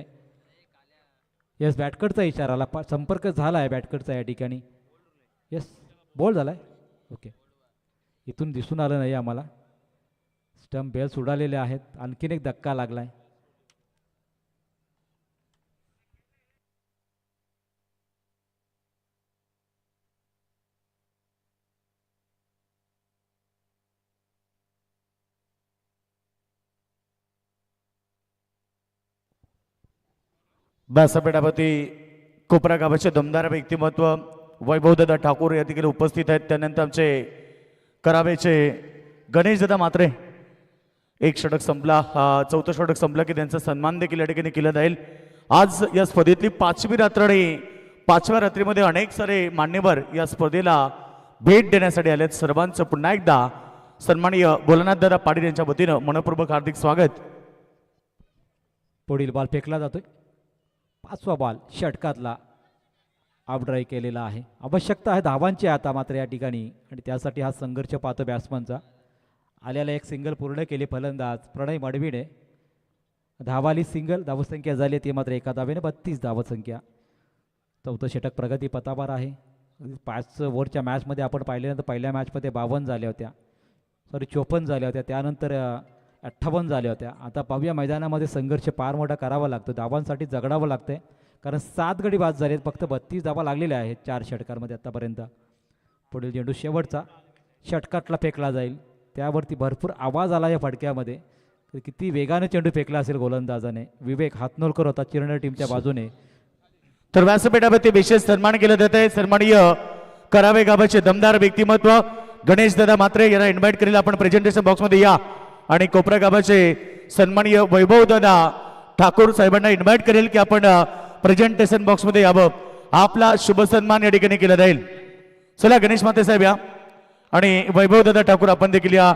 येस बॅटकडचा इशारा आला. संपर्क झाला आहे बॅटकडचा या ठिकाणी. येस बॉल झाला आहे. ओके. इथून दिसून आलं नाही आम्हाला. स्टंप बेल्स उडालेले आहेत. आणखीन एक धक्का लागलाय. व्यासपीठावरती कोपरा गावाचे दमदार व्यक्तिमत्व वैभवदादा ठाकूर या ठिकाणी उपस्थित आहेत. त्यानंतर आमचे करावेचे गणेशदादा मात्रे. एक षटक संपला, चौथं षटक संपला की त्यांचा सन्मान देखील या ठिकाणी केला जाईल. आज या स्पर्धेतली 5वी रात्र आणि 5व्या रात्रीमध्ये अनेक सारे मान्यवर या स्पर्धेला भेट देण्यासाठी आलेत. सर्वांचं पुन्हा एकदा सन्माननीय भोलानाथदादा पाटील यांच्या वतीनं मनपूर्वक हार्दिक स्वागत. पुढील बॉल फेकला जातोय. 5वा बॉल षटकातला आउटड्राईव्ह केलेला आहे. आवश्यकता आहे धावांची आता मात्र या ठिकाणी आणि त्यासाठी हा संघर्ष पाहतो बॅट्समनचा. आल्याला एक सिंगल पूर्ण केली फलंदाज प्रणय मडवीने. धावाली सिंगल धावसंख्या झाली ती मात्र एका धावेने 32 धावसंख्या. चौथं षटक प्रगती पथावर आहे. 5 ओव्हरच्या मॅचमध्ये आपण पाहिल्यानंतर पहिल्या मॅचमध्ये 52 झाल्या होत्या, 54 झाल्या होत्या, त्यानंतर 58 झाल्या होत्या. आता पाहूया मैदानामध्ये संघर्ष फार मोठा करावा लागतो, धावांसाठी जगडावं लागतंय कारण 7 गडी बाद झालेत. फक्त 32 धावा लागलेल्या आहेत 4 षटकांमध्ये आत्तापर्यंत. पुढील चेंडू शेवटचा षटकातला फेकला जाईल. त्यावरती भरपूर आवाज आला या फटक्यामध्ये. किती वेगाने चेंडू फेकला असेल गोलंदाजाने. विवेक हातनोलकर होता चिरणार टीमच्या बाजूने. तर व्यासपीठावरती विशेष सन्मान केलं जात आहे. सन्माननीय करावे गावाचे दमदार व्यक्तिमत्व गणेशदादा मात्रे यांना इन्व्हाइट करेल. आपण प्रेझेंटेशन बॉक्समध्ये या आणि कोपरा गावाचे सन्माननीय वैभवदादा ठाकूर साहेबांना इन्व्हाइट करेल की आपण प्रेझेंटेशन बॉक्समध्ये यावं. आपला शुभ सन्मान या ठिकाणी केला जाईल. चला गणेश माते साहेब या आणि वैभवदादा ठाकूर आपण देखील या.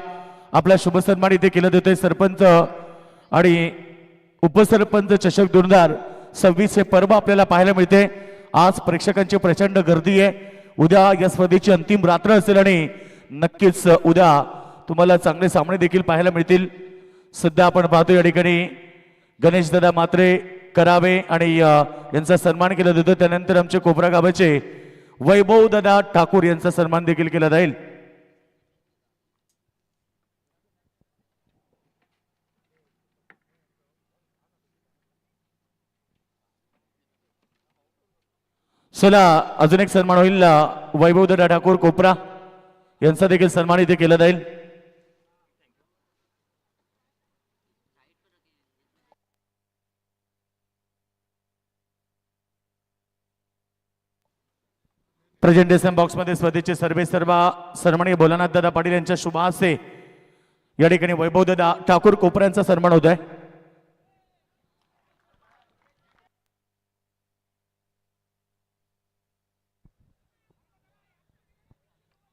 आपला शुभ सन्मान इथे केलं जातोय. सरपंच आणि उपसरपंच चषक 2026 हे पर्व आपल्याला पाहायला मिळते. आज प्रेक्षकांची प्रचंड गर्दी आहे. उद्या या स्पर्धेची अंतिम रात्र असेल आणि नक्कीच उद्या तुम्हाला चांगले सामने देखील पाहायला मिळतील. सध्या आपण पाहतो या ठिकाणी गणेशदादा मात्रे करावे आणि यांचा सन्मान केला जातो. त्यानंतर आमचे कोपरा गावाचे वैभवदादा ठाकूर यांचा सन्मान देखील केला जाईल. चला अजून एक सन्मान होईल. वैभवदादा ठाकूर कोपरा यांचा देखील सन्मान इथे केला जाईल. प्रेझेंटेशन बॉक्समध्ये स्पर्धेचे सर्व सन्माननीय भोलानाथदादा पाटील यांच्या शुभ हस्ते या ठिकाणी वैभवदादा ठाकूर कोपरा यांचा सन्मान होत आहे.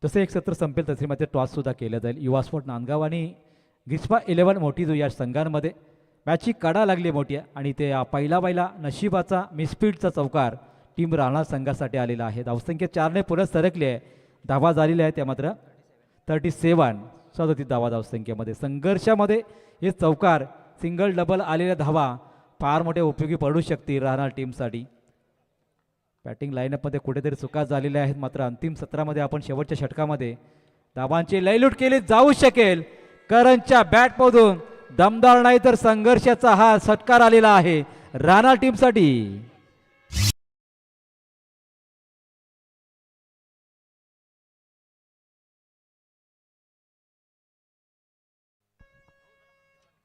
तसे एक सत्र संपेल तसे मात्र टॉस सुद्धा केलं जाईल. युवा स्पोर्ट नांदगाव आणि गिस्पा 11 मोठीजू या संघांमध्ये मॅचची कडा लागली मोठी आहे आणि ते पहिला नशिबाचा मिसफील्डचा चौकार टीम राणा संघासाठी आलेला आहे. धावसंख्या 4ने पुढे सरकली आहे. धावा झालेल्या आहेत त्या मात्र 37 धावा धावसंख्येमध्ये. संघर्षामध्ये हे चौकार सिंगल डबल आलेल्या धावा फार मोठे उपयोगी पडू शकतील राहणार टीमसाठी. बॅटिंग लाईनअपमध्ये कुठेतरी चुका झालेल्या आहेत मात्र अंतिम सत्रामध्ये आपण शेवटच्या षटकामध्ये धावांची लयलूट केली जाऊ शकेल. करणच्या बॅटमधून दमदार नाही तर संघर्षाचा हा षटकार आलेला आहे राणा टीमसाठी.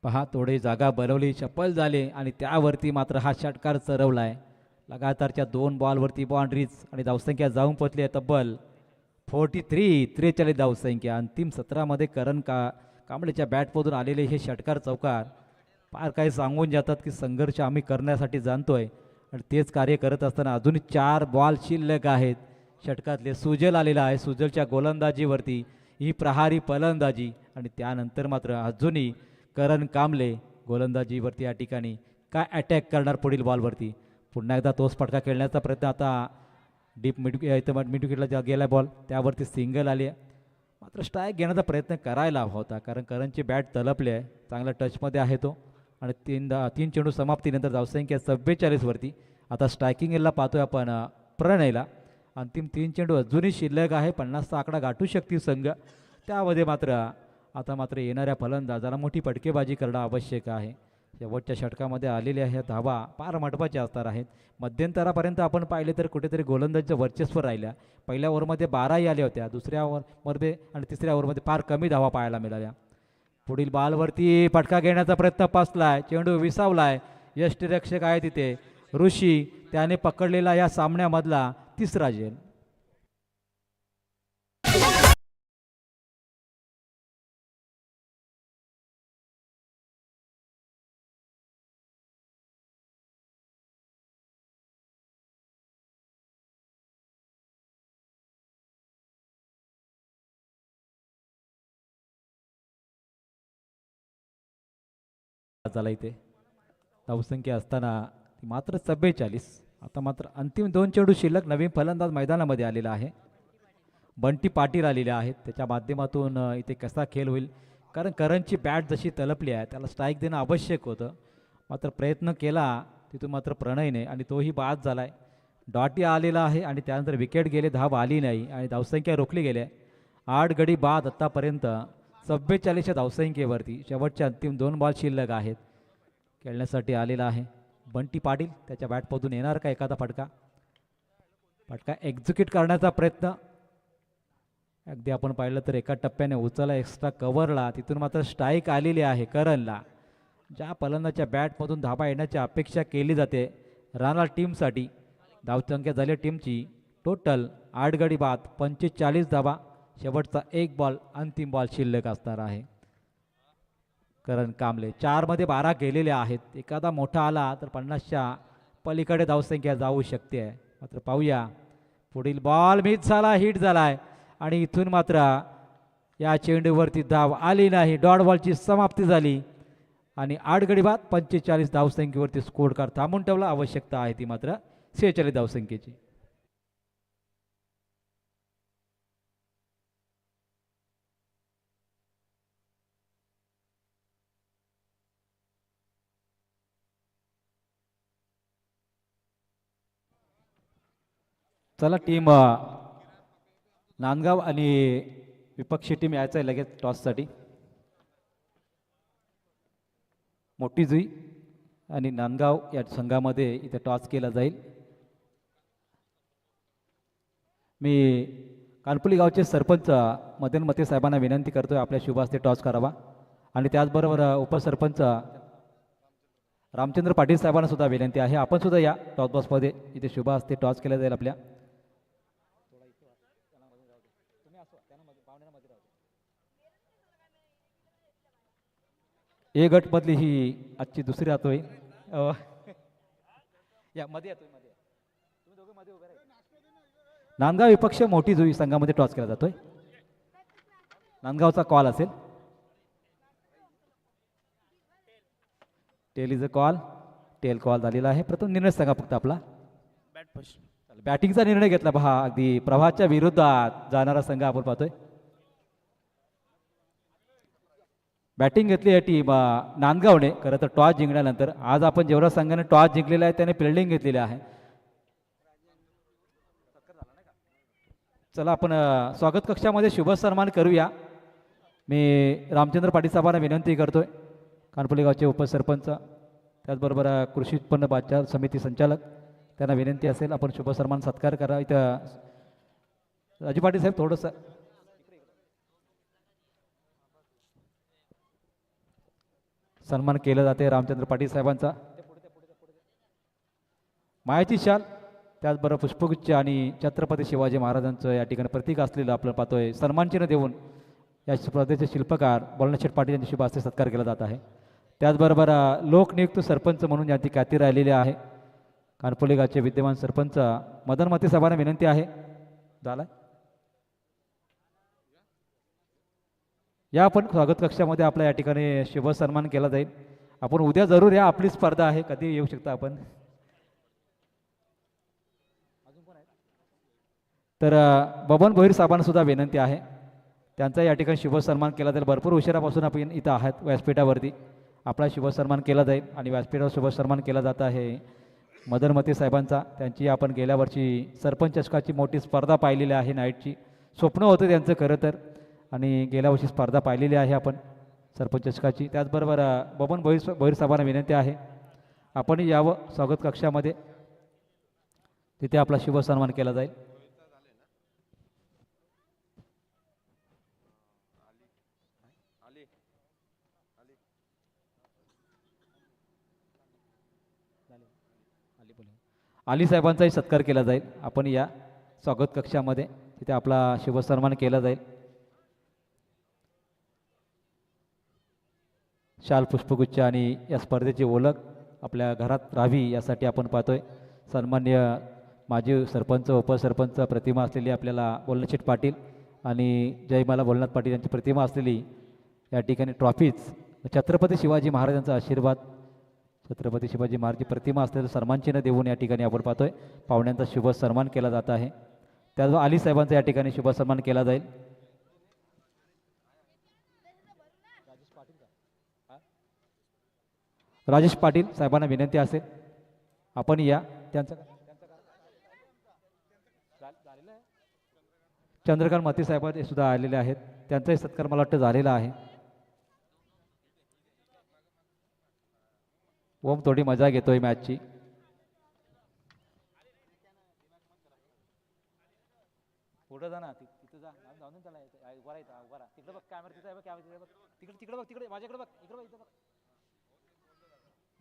पहा थोडी जागा बनवली, चप्पल झाले आणि त्यावरती मात्र हा षटकार चरवलाय. लगातारच्या 2 बॉलवरती बाउंड्रीज आणि धावसंख्या जाऊन पोचली आहे तब्बल 43 धावसंख्या. अंतिम सत्रामध्ये करण कांबळेच्या बॅटमधून आलेले हे षटकार चौकार फार काही सांगून जातात की संघर्ष आम्ही करण्यासाठी जाणतोय आणि तेच कार्य करत असताना अजून 4 बॉल शिल्लक आहेत षटकातले. सुजल आलेला आहे. सुजलच्या गोलंदाजीवरती ही प्रहारी फलंदाजी आणि त्यानंतर मात्र अजूनही करण कांबळे गोलंदाजीवरती या ठिकाणी काय अटॅक करणार पुढील बॉलवरती. पुन्हा एकदा तोच फटका खेळण्याचा प्रयत्न. आता डीप मिड विकेटला गेला बॉल त्यावरती सिंगल आली आहे मात्र स्ट्राईक घेण्याचा प्रयत्न करायला हवा होता कारण करणची बॅट तलपली आहे. चांगला टचमध्ये आहे तो आणि 3 चेंडू समाप्तीनंतर धावसंख्या 44वरती. आता स्ट्रायकिंगला पाहतोय आपण प्रणयला. अंतिम 3 चेंडू अजूनही शिल्लक आहे. 50चा आकडा गाठू शकतील संघ. त्यामध्ये मात्र आता मात्र येणाऱ्या फलंदाजाला मोठी फटकेबाजी करणं आवश्यक आहे. शेवटच्या षटकामध्ये आलेल्या ह्या धावा फार महत्त्वाच्या असणार आहेत. मध्यंतरापर्यंत आपण पाहिले तर कुठेतरी गोलंदाजीचं वर्चस्व राहिल्या. पहिल्या ओव्हरमध्ये 12ही आल्या होत्या, दुसऱ्या ओव्हरमध्ये आणि तिसऱ्या ओव्हरमध्ये फार कमी धावा पाहायला मिळाल्या. पुढील बॉलवरती फटका घेण्याचा प्रयत्न पासलाय, चेंडू विसावलाय. यष्टिरक्षक आहे तिथे ऋषी, त्याने पकडलेला या सामन्यामधला तिसरा झेल. झाला इथे धावसंख्या असताना मात्र 44. आता मात्र अंतिम 2 चेंडू शिल्लक. नवीन फलंदाज मैदानामध्ये आलेला आहे, बंटी पाटील आलेले आहेत. त्याच्या माध्यमातून इथे कसा खेळ होईल, कारण करणची बॅट जशी तलपली आहे त्याला स्ट्राईक देणं आवश्यक होतं. मात्र प्रयत्न केला तिथून मात्र प्रणयने आणि तोही बाद झाला आहे. डॉटी आलेला आहे आणि त्यानंतर विकेट गेले, धाव आली नाही आणि धावसंख्या रोखली गेली. 8 गडी बाद आत्तापर्यंत 44च्या धावसंख्येवरती. शेवटचे अंतिम 2 बॉल शिल्लक आहेत. खेळण्यासाठी आलेला आहे बंटी पाटील. त्याच्या बॅटमधून येणार का एखादा फटका एक्झिक्यूट करण्याचा प्रयत्न. अगदी आपण पाहिलं तर एका टप्प्याने उचलला एक्स्ट्रा कव्हरला, तिथून मात्र स्ट्राईक आलेली आहे करणला. ज्या फलंदाच्या बॅटमधून धाबा येण्याची अपेक्षा केली जाते राहणार टीमसाठी. धावसंख्या झाली टीमची टोटल 8 गडी बाद 45 धाबा. शेवटचा 1 बॉल अंतिम बॉल शिल्लक असणार आहे. करण कांबळे 4 मध्ये 12 गेलेले आहेत. एखादा मोठा आला तर 50च्या पलीकडे धावसंख्या जाऊ शकते. मात्र पाहूया पुढील बॉल मिस झाला, हिट झालाय आणि इथून मात्र या चेंडूवरती धाव आली नाही. डॉट बॉलची समाप्ती झाली आणि 8 गडी बाद 45 धावसंख्येवरती स्कोर कार थांबून ठेवला. आवश्यकता आहे ती मात्र 46 धावसंख्येची. चला टीम नांदगाव आणि विपक्षी टीम यायचं आहे लगेच टॉससाठी. मोठी जुई आणि नांदगाव या संघामध्ये इथे टॉस केला जाईल. मी कानपुली गावचे सरपंच मदन मते साहेबांना विनंती करतोय आपल्या शुभ हस्ते टॉस करावा आणि त्याचबरोबर उपसरपंच रामचंद्र पाटील साहेबांना सुद्धा विनंती आहे आपण सुद्धा या टॉस बॉक्समध्ये. इथे शुभ हस्ते टॉस केला जाईल आपल्या. ए गटमधली ही आजची दुसरी हात होईल. या मध्ये येतोय मध्ये. तुम्ही दोघे मध्ये उभे राहा. नांदगाव विपक्ष मोठी जुई संघामध्ये टॉस केला जातोय. नांदगावचा कॉल असेल. Tail is a call. Tail call झालेला आहे. प्रथम निर्णय सांगा फक्त आपला. बॅटिंगचा निर्णय घेतला पहा. अगदी प्रवाहाच्या विरोधात जाणारा संघ आपण पाहतोय. बॅटिंग घेतली आहे टीम नांदगावने. खरं तर टॉस जिंकल्यानंतर आज आपण जेवढ्या संघाने टॉस जिंकलेला आहे त्याने फिल्डिंग घेतलेली आहे. चला आपण स्वागत कक्षामध्ये शुभ सन्मान करूया. मी रामचंद्र पाटील साहेबांना विनंती करतोय, कानपुली गावचे उपसरपंच त्याचबरोबर कृषी उत्पन्न बाजार समिती संचालक, त्यांना विनंती असेल आपण शुभ सन्मान सत्कार करा. इथं राजू पाटील साहेब थोडंसं सन्मान केलं जाते रामचंद्र पाटील साहेबांचा. मायाची शाल त्याचबरोबर पुष्पगुच्छ आणि छत्रपती शिवाजी महाराजांचं या ठिकाणी प्रतीक असलेलं आपलं पाहतोय सन्मानचिन्ह देऊन या स्पर्धेचे शिल्पकार बोलनाशेठ पाटील यांच्या शुभ हस्ते सत्कार केला जात आहे. त्याचबरोबर लोकनियुक्त सरपंच म्हणून यांची ख्याती राहिलेली आहे कानपुली गावचे विद्यमान सरपंच मदन मते साहेबांना विनंती आहे. झाला या आपण स्वागत कक्षामध्ये आपल्या या ठिकाणी शुभ सन्मान केला जाईल. आपण उद्या जरूर या, आपली स्पर्धा आहे, कधी येऊ शकता आपण. तर बबन भोईर साहेबांना सुद्धा विनंती आहे, त्यांचा या ठिकाणी शुभ सन्मान केला जाईल. भरपूर उशिरापासून आपण इथं आहात व्यासपीठावरती, आपला शुभ सन्मान केला जाईल. आणि व्यासपीठावर शुभ सन्मान केला जात आहे मदन मते साहेबांचा. त्यांची आपण गेल्या वर्षी सरपंच चषकाची मोठी स्पर्धा पाहिलेली आहे नाईटची. स्वप्न होतं त्यांचं खरं तर, आणि गेल्या वर्षी स्पर्धा पाहिलेली आहे आपण सरपंच चषकाची. त्याचबरोबर बबन भोईर साहेबांना विनंती आहे आपण यावं स्वागत कक्षामध्ये, तिथे आपला शुभ सन्मान केला जाईल. अली साहेबांचाही सत्कार केला जाईल. आपण या स्वागत कक्षामध्ये तिथे आपला शुभ सन्मान केला जाईल. शाल पुष्पगुच्छ आणि या स्पर्धेची ओळख आपल्या घरात राहावी यासाठी आपण पाहतोय. सन्मान्य माजी सरपंच उपसरपंच प्रतिमा असलेली आपल्याला बोलनाथ पाटील आणि जयमाला बोलनाथ पाटील यांची प्रतिमा असलेली या ठिकाणी ट्रॉफीज, छत्रपती शिवाजी महाराजांचा आशीर्वाद, छत्रपती शिवाजी महाराजची प्रतिमा असलेलं सन्मानचिन्ह देऊन या ठिकाणी आपण पाहतोय पाहुण्यांचा शुभ सन्मान केला जात आहे. त्याचबरोबर अली साहेबांचा या ठिकाणी शुभ सन्मान केला जाईल. राजेश पाटील साहेबांना विनंती असेल आपण या. त्यांचं चंद्रकांत मते साहेब हे सुद्धा आलेले आहेत, त्यांचाही सत्कार मला वाटतं झालेला आहे. ओम थोडी मजा घेतोय मॅचची. पुढे जा ना, तिथे जा, जाऊन त्याला उभा राहा, तिकडे बघ कॅमेरा, तिथे बघ कॅमेरा, तिकडे बघ, तिकडे माझ्याकडे बघ, इकडे बघ, इथे बघ.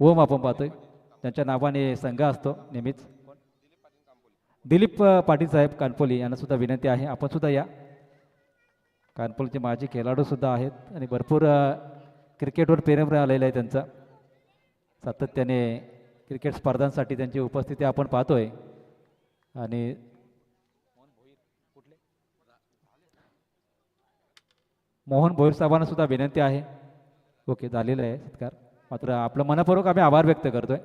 ओम आपण पाहतोय त्यांच्या नावाने संघ असतो नेहमीच. दिलीप पाटील साहेब कानपोली यांना सुद्धा विनंती आहे आपण सुद्धा या. कानपोलीचे माजी खेळाडू सुद्धा आहेत आणि भरपूर क्रिकेटवर प्रेम आलेलं आहे त्यांचा. सातत्याने क्रिकेट स्पर्धांसाठी त्यांची उपस्थिती आपण पाहतोय. आणि मोहन भोईर साहेबांना सुद्धा विनंती आहे. ओके झालेलं आहे सत्कार. मात्र आपलं मनपूर्वक आम्ही आभार व्यक्त करतोय.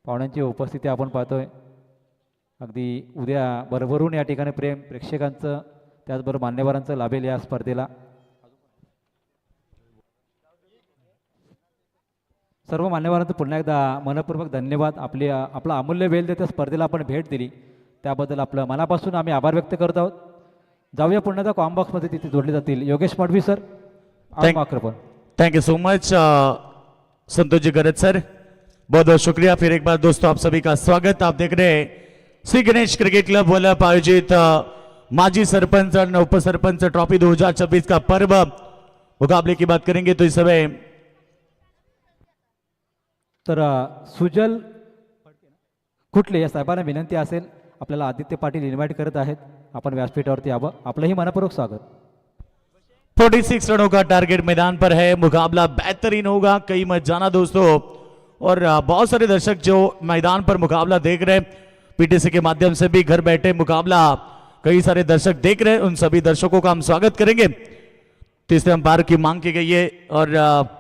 पाहुण्यांची उपस्थिती आपण पाहतोय. अगदी उद्या भरभरून या ठिकाणी प्रेम प्रेक्षकांचं त्याचबरोबर मान्यवरांचं लाभेल या स्पर्धेला. सर्व मान्यवरांचं पुन्हा एकदा मनपूर्वक धन्यवाद. आपला अमूल्य वेळ देत स्पर्धेला आपण भेट दिली त्याबद्दल आपलं मनापासून आम्ही आभार व्यक्त करत आहोत. जाऊया पुन्हा एकदा कॉम्बॉक्समध्ये तिथे जोडले जातील. Yogesh Madvi sir, microphone. Thank you so much Santosh ji गरज सर, बहुत बहुत शुक्रिया. फिर एक बार दोस्तों आप सभी का स्वागत. आप देख रहे हैं श्री गणेश क्रिकेट क्लब वाला आयोजित माजी सरपंच और उप सरपंच ट्रॉफी 2026 का पर्व मुकाबले की बात करेंगे तो इस समय तर सुजल कुठले या साहेबांना विनंती असेल आपल्याला आदित्य पाटील इन्व्हाइट करत आहेत आपण व्यासपीठावरती यावं. आपलंही मनपूर्वक स्वागत. 46 रनों का टारगेट मैदान पर है. मुकाबला बेहतरीन होगा, कई मत जाना दोस्तों. और बहुत सारे दर्शक जो मैदान पर मुकाबला देख रहे हैं पीटीसी के माध्यम से भी घर बैठे मुकाबला कई सारे दर्शक देख रहे हैं, उन सभी दर्शकों का हम स्वागत करेंगे. तीसरे अंपायर की मांग की गई है और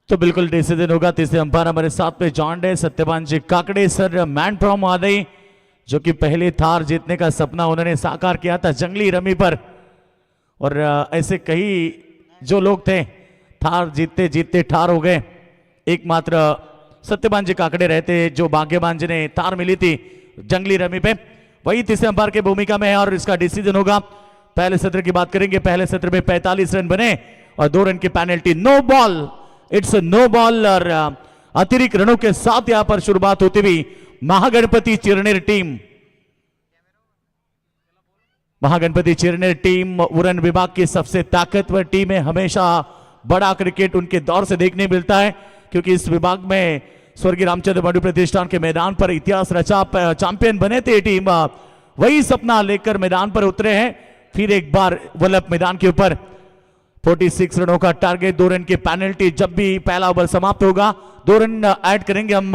तो बिल्कुल डिसीजन होगा. तीसरे अंपायर हमारे साथ में जॉइंट है सत्यपाल जी काकड़े सर, मैन फ्रॉम आदई, जो कि पहले थार जीतने का सपना उन्होंने साकार किया था जंगली रमी पर. और ऐसे कई जो लोग थे थार जीतते जीतते ठार हो गए. एकमात्र सत्यपाल जी काकड़े रहते जो भाग्यवान जिन्हें थार मिली थी जंगली रमी पे, वही तीसरे अंपायर की भूमिका में है और इसका डिसीजन होगा. पहले सत्र की बात करेंगे. पहले सत्र में 45 रन बने और 2 रन की penalty. No ball, it's no ball और अतिरिक्त रनों के साथ यहां पर शुरुआत होती हुई महागणपति चिरनेर टीम. महागणपति चिरनेर टीम उड़न विभाग की सबसे ताकतवर टीम है. हमेशा बड़ा क्रिकेट उनके दौर से देखने मिलता है क्योंकि इस विभाग में स्वर्गीय रामचंद्र मडवी प्रतिष्ठान के मैदान पर इतिहास रचा चैंपियन बने थे. टीम वही सपना लेकर मैदान पर उतरे हैं. फिर एक बार वल्लभ मैदान के ऊपर 46 रनों का टारगेट, 2 रन की पेनल्टी। जब भी पहला ओवर समाप्त होगा 2 रन ऐड करेंगे हम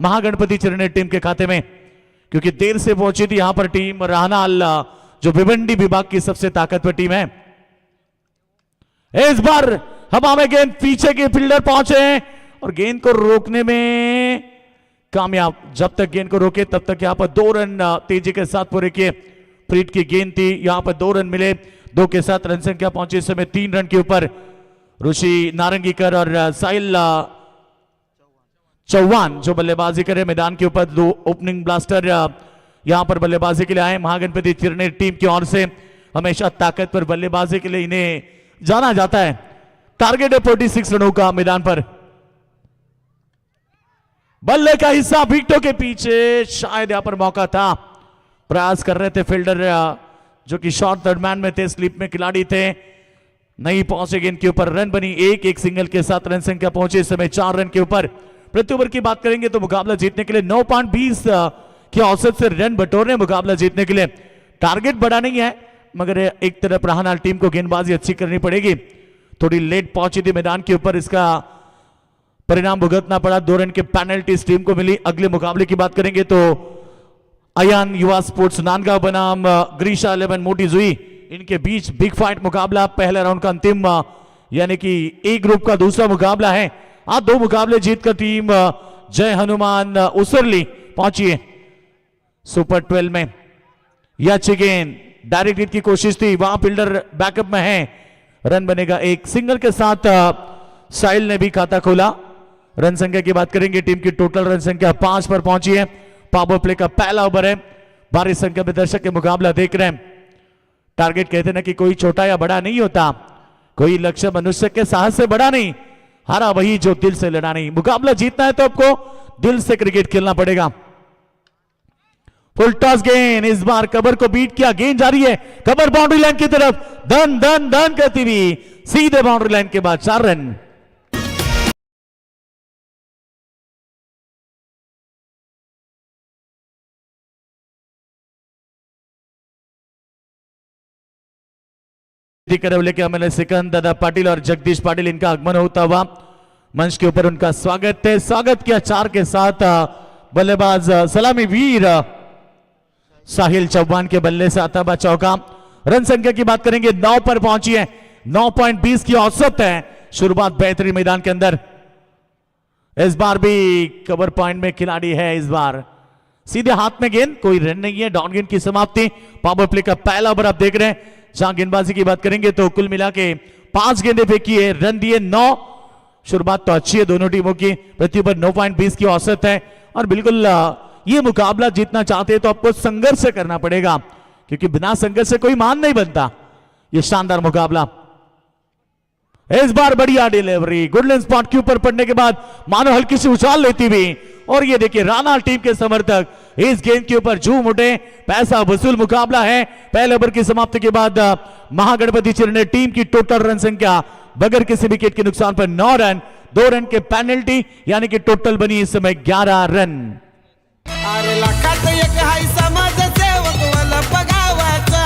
महागणपति चिरने टीम के खाते में, क्योंकि देर से पहुंची थी यहां पर टीम राहनाल, जो भिवंडी विभाग की सबसे ताकतवर टीम है। इस बार हवा में गेंद, पीछे के फील्डर पहुंचे और गेंद को रोकने में कामयाब। जब तक गेंद को रोके तब तक यहां पर 2 रन तेजी के साथ पूरे किए। प्रीत की गेंद थी, यहां पर 2 रन मिले, 2 के साथ रन संख्या पहुंची इस समय 3 रन के ऊपर। ऋषि नारंगीकर और साहिल चौहान जो बल्लेबाजी करे मैदान के ऊपर, 2 ओपनिंग ब्लास्टर यहां पर बल्लेबाजी के लिए आए। महागणपति चिरने टीम की ओर से हमेशा ताकतवर बल्लेबाजी के लिए इन्हें जाना जाता है। टारगेट है 46 रनों का मैदान पर। बल्ले का हिस्सा विकेटों के पीछे, शायद यहां पर मौका था, प्रयास कर रहे थे फील्डर जो कि शॉर्ट थर्ड मैन में थे, स्लिप में खिलाड़ी थे, नहीं पहुंचे गेंद के ऊपर। रन बनी, एक सिंगल के साथ रन संख्या पहुंचे इस समय 4 रन के ऊपर। प्रति ओवर की बात करेंगे तो मुकाबला जीतने के लिए 9.20 की औसत से रन बटोरने, मुकाबला जीतने के लिए टारगेट बड़ा नहीं है, मगर एक तरफ राहनाल टीम को गेंदबाजी अच्छी करनी पड़ेगी। थोड़ी लेट पहुंची थी मैदान के ऊपर, इसका परिणाम भुगतना पड़ा। 2 रन की पेनल्टी इस टीम को मिली। अगले मुकाबले की बात करेंगे तो अयान युवा स्पोर्ट्स नांदगांव बनाम ग्रीशा 11 मोटी जुई, इनके बीच बिग फाइट मुकाबला, पहले राउंड का अंतिम यानी कि ए ग्रुप का दूसरा मुकाबला है। आज 2 मुकाबले जीतकर टीम जय हनुमान उसरली पहुंची है सुपर 12 में। यह अच्छी गेंद, डायरेक्ट हिट की कोशिश थी, वहां फील्डर बैकअप में है, रन बनेगा। एक सिंगल के साथ साहिल ने भी खाता खोला। रन संख्या की बात करेंगे, टीम की टोटल रन संख्या 5 पर पहुंची है। पावर प्ले का पहला ओवर है, भारी संख्या में दर्शक के मुकाबला देख रहे हैं। टारगेट कहते ना कि कोई छोटा या बड़ा नहीं होता, कोई लक्ष्य मनुष्य के साहस से बड़ा नहीं, हारा वही जो दिल से लड़ा नहीं। मुकाबला जीतना है तो आपको दिल से क्रिकेट खेलना पड़ेगा। फुल टॉस गेंद, इस बार कबर को बीट किया, गेंद जा रही है कबर बाउंड्री लाइन की तरफ, धन धन धन करती हुई सीधे बाउंड्री लाइन के बाद 4 रन। करवले के एमएलए सिकंद दादा पाटिल और जगदीश पाटिल, इनका आगमन होता हुआ मंच के ऊपर उनका स्वागत है। स्वागत किया 4 के साथ बल्लेबाज सलामी वीर साहिल चौहान के बल्ले से आता हुआ चौका। रन संख्या की बात करेंगे 9 पर पहुंची है, 9.20 की औसत है। शुरुआत बेहतरीन मैदान के अंदर, इस बार भी कवर पॉइंट में खिलाड़ी है। इस बार सीधे हाथ में गेंद, कोई रन नहीं है। डाउन गेंद की समाप्ति। पावर प्ले का पहला ओवर आप देख रहे हैं। जहां गेंदबाजी की बात करेंगे तो कुल मिला के 5 गेंदें फेंकी है, रन दिए 9। शुरुआत तो अच्छी है दोनों टीमों की। प्रति ओवर 9.20 की औसत है और बिल्कुल ये मुकाबला जीतना चाहते हैं तो आपको संघर्ष करना पड़ेगा, क्योंकि बिना संघर्ष से कोई मान नहीं बनता। ये शानदार मुकाबला, इस बार बढ़िया डिलीवरी, गुडलैंड स्पॉट के ऊपर पड़ने के बाद मानो हल्की सी उछाल लेती हुई, और ये देखिए राहनाल टीम के समर्थक इस गेंद के ऊपर झूम उठे। पैसा वसूल मुकाबला है। पहले ओवर की समाप्ति के बाद महागणपति चिरने टीम की टोटल रन संख्या बगैर किसी विकेट के नुकसान पर 9 रन, 2 रन के पेनल्टी, यानी कि टोटल बनी इस समय 11 रन। अरे लाखात एक हाय समाजसेवक वल पगावाचा,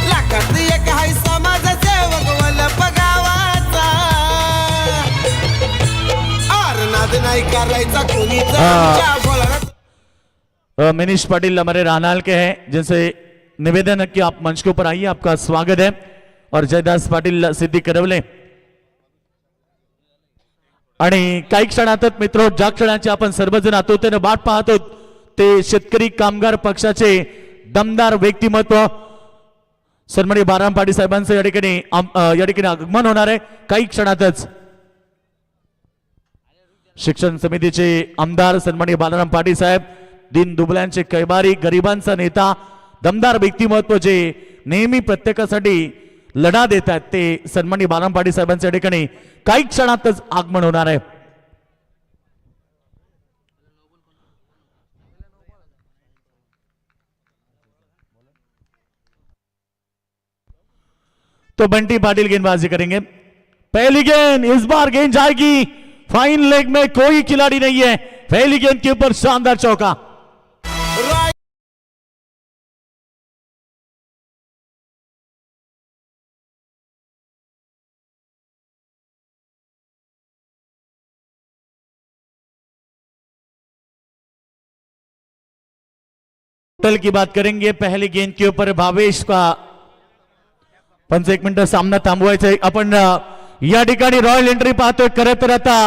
लाखात एक हाय समाजसेवक वल पगावाचा, अरे नाद नाही करायचा कोणीच मनीष पाटिल हमारे राहनाल के हैं, जिनसे निवेदन है कि आप मंच के ऊपर आइए, आपका स्वागत है। और जयदास पाटिल सिद्धी करवले। आणि काही क्षणातच मित्र, ज्या क्षणाची आपण सर्वजण आतुरतेने वाट पाहतो ते शेतकरी कामगार पक्षाचे दमदार व्यक्तिमत्व सन्माननीय बाराम पाटील साहेबांचं या ठिकाणी आगमन होणार आहे काही क्षणातच। शिक्षण समितीचे आमदार सन्माननीय बालाराम पाटील साहेब, दिन दुबळ्यांचे कैवारी, गरिबांचा नेता, दमदार व्यक्तिमत्व जे नेहमी प्रत्येकासाठी लढा देतात, ते सन्माननीय बालाराम पाटील साहेबांच्या या ठिकाणी काही क्षणातच आगमन होणार आहे। तो बंटी पाटिल गेंदबाजी करेंगे। पहली गेंद, इस बार गेंद जाएगी फाइन लेग में, कोई खिलाड़ी नहीं है। पहली गेंद के ऊपर शानदार चौका। टल की बात करेंगे पहली गेंद के ऊपर भावेश का 1 मिनिट सामना थांबवायचा आहे. आपण या ठिकाणी रॉयल एंट्री पाहतोय. खरं तर आता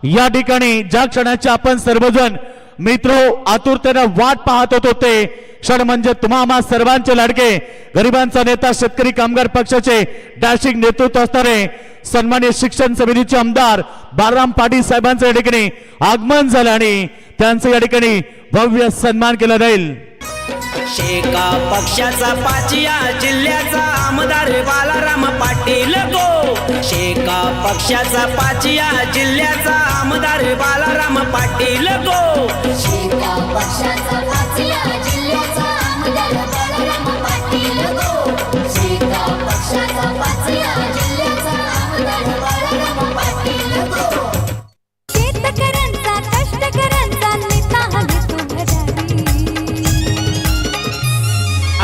या ठिकाणी ज्या क्षणाची आपण सर्वजण मित्रो आतुरतेने वाट पाहत होतो ते क्षण म्हणजे तुम्हा आम्हा सर्वांचे लाडके गरिबांचा नेता शेतकरी कामगार पक्षाचे डॅशिंग नेतृत्व असणारे सन्माननीय शिक्षण समितीचे आमदार बाळाराम पाटील साहेबांचं या ठिकाणी आगमन झालं आणि त्यांचं या ठिकाणी भव्य सन्मान केला जाईल. शेका पक्षाचा पाचिया जिल्ह्याचा आमदार बाळाराम पाटील गो. शेका पक्षाचा पाचिया जिल्ह्याचा आमदार बाळाराम पाटील गो. शेका पक्षाचा पाचिया जिल्ह्याचा आमदार बाळाराम पाटील गो. शेका पक्षाचा पाचिया जिल्ह्याचा आमदार बाळाराम पाटील गो. शेतकऱ्यांचा कष्टकऱ्यांचा नेता हवी तुझ्यारी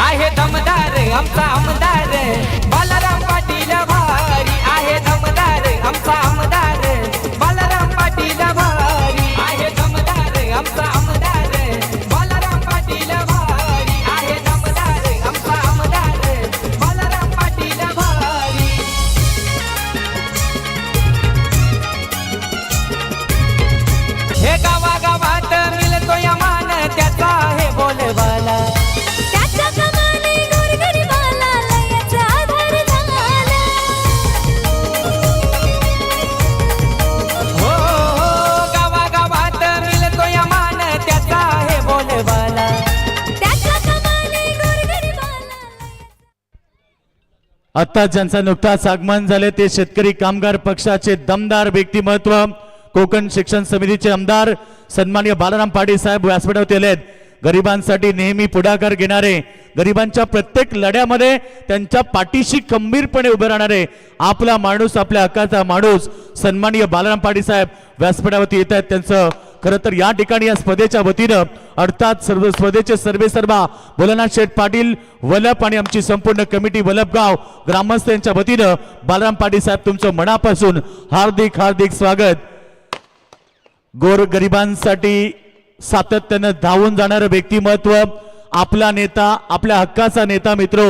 आहे दमदार आमचा आमदार बाळाराम पाटील भारी. आहे दमदार आमचा आमदार बाळाराम पाटील भारी. आहे दमदार आमचा आमदार बाळाराम पाटील भारी. आहे दमदार आमचा आमदार बाळाराम पाटील भारी. हे गावागावात मिळतो या मान त्याचा आहे बोलबाला. त्याच्या कमाने गोरगरिबाला लयाचा आधार झाला. हो गावागावात मिळतो या मान त्याचा आहे बोलबाला. त्याच्या कमाने गोरगरिबाला आता ज्यांचा नुकताच आगमन झाले ते शेतकरी कामगार पक्षाचे दमदार व्यक्तिमत्व कोकण शिक्षण समितीचे आमदार सन्माननीय बाळाराम पाटील साहेब व्यासपीठावरती आलेत. गरिबांसाठी नेहमी पुढाकार घेणारे गरिबांच्या प्रत्येक लढ्यामध्ये त्यांच्या पाठीशी खंबीरपणे उभे राहणारे आपला माणूस आपल्या हक्काचा माणूस सन्माननीय बाळाराम पाटील साहेब व्यासपीठावरती येत आहेत. त्यांचं खरं तर या ठिकाणी या स्पर्धेच्या वतीनं अर्थात सर्व स्पर्धेचे सर्वेसर्वा भोलानाथ शेठ पाटील वलप आणि आमची संपूर्ण कमिटी वलपगाव ग्रामस्थ यांच्या वतीनं बाळाराम पाटील साहेब तुमचं मनापासून हार्दिक हार्दिक स्वागत. गोर गरिबांसाठी सातत्यानं धावून जाणारं व्यक्तिमत्व आपला नेता आपल्या हक्काचा नेता मित्रो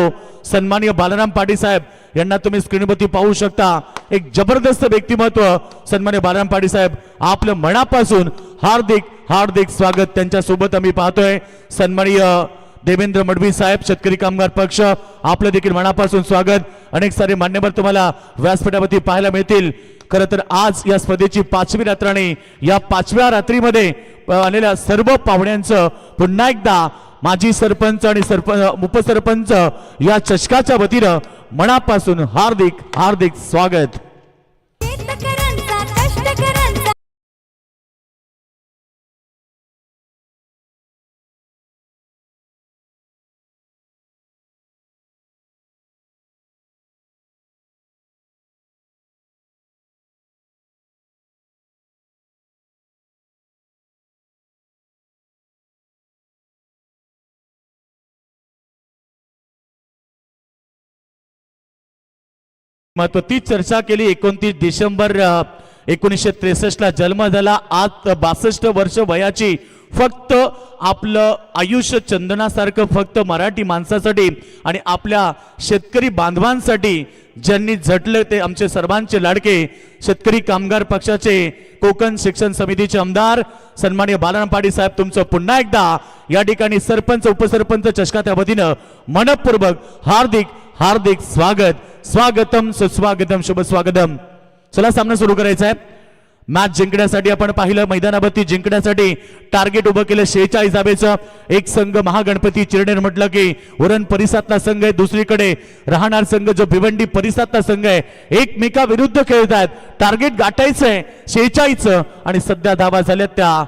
सन्माननीय बाळाराम पाटील साहेब यांना तुम्ही स्क्रीनवरती पाहू शकता. एक जबरदस्त व्यक्तिमत्व सन्माननीय बाळाराम पाटील साहेब आपलं मनापासून हार्दिक हार्दिक स्वागत. त्यांच्या सोबत आम्ही पाहतोय सन्माननीय देवेंद्र मडवी साहेब शेतकरी कामगार पक्ष आपलं देखील मनापासून स्वागत. अनेक सारे मान्यवर तुम्हाला व्यासपीठावरती पाहायला मिळतील. खरं तर आज या स्पर्धेची 5वी रात्र आणि या 5व्या रात्रीमध्ये आलेल्या सर्व पाहुण्यांचं पुन्हा एकदा माजी सरपंच आणि उपसरपंच या चषकाच्या वतीनं मनापासून हार्दिक हार्दिक स्वागत. शेतकऱ्यांचा कष्टकऱ्यांचा महत्व ती चर्चा केली. 29 डिसेंबर 1963 ला जन्म झाला. आज 62 वर्ष वयाची फक्त आपलं आयुष्य चंदनासारखं फक्त मराठी माणसासाठी आणि आपल्या शेतकरी बांधवांसाठी ज्यांनी झटलं ते आमचे सर्वांचे लाडके शेतकरी कामगार पक्षाचे कोकण शिक्षण समितीचे आमदार सन्माननीय बाळाराम पाटील साहेब तुमचं पुन्हा एकदा या ठिकाणी सरपंच उपसरपंच चषकाच्या वतीनं मनपूर्वक हार्दिक हार्दिक स्वागत. स्वागतम सुस्वागतम शुभ स्वागतम. चला सामना सुरू करायचा आहे. मॅच जिंकण्यासाठी आपण पाहिलं मैदानावरती जिंकण्यासाठी टार्गेट उभं केलं 46 धावेचं. एक संघ महागणपती चिरनेर म्हटलं की उरण परिसरातला संघ आहे. दुसरीकडे राहणार संघ जो भिवंडी परिसरातला संघ आहे. एकमेका विरुद्ध खेळत आहेत. टार्गेट गाठायचंय 46 आणि सध्या धावा झाल्यात त्या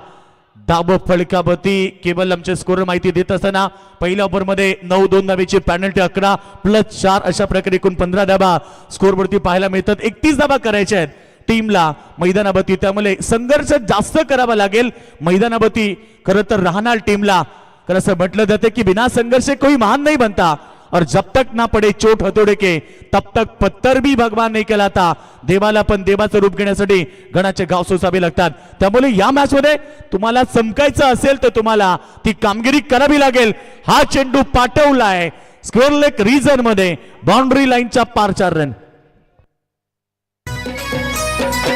दाब फळकावरती. केवळ आमचे स्कोर माहिती देत असताना पहिल्या ओव्हरमध्ये 9-2 धावेची पॅनल्टी 11+4 अशा प्रकारे एकूण 15 धावा स्कोरवरती पाहायला मिळतात. 31 धावा करायच्या आहेत टीमला मैदानावरती. त्यामुळे संघर्ष जास्त करावा लागेल मैदानावरती. खरं तर राहणार टीमला खरं असं म्हटलं जाते की बिना संघर्ष कोई महान नाही बनता. और जब तक ना पडे चोट हतोडे के तब तक पत्तर भी भगवान नाही केला आता देवाला पण देवाचं रूप घेण्यासाठी गणाचे गाव सोसावे लागतात. त्यामुळे या मॅच मध्ये तुम्हाला चमकायचं असेल तर तुम्हाला ती कामगिरी करावी लागेल. हा चेंडू पाठवलाय स्क्वेअर लेग रीजन मध्ये बाउंड्री लाईनच्या पार 4 रन.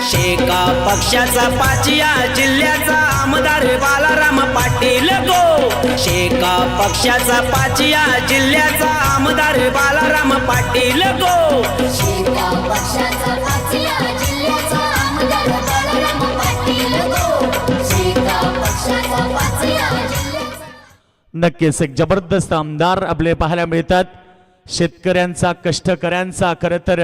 शेका पक्षाचा पाचिया जिल्ह्याचा आमदार बालाराम पाटील गो. शेका पक्षाचा पाचिया जिल्ह्याचा आमदार बालाराम पाटील गो. शेका पक्षाचा पाचिया जिल्ह्याचा आमदार बाळाराम पाटील गो. शेका पक्षाचा पाचिया जिल्ह्याचा नक्कीच एक जबरदस्त आमदार आपले पाहायला मिळतात. शेतकऱ्यांचा कष्टकऱ्यांचा खरं तर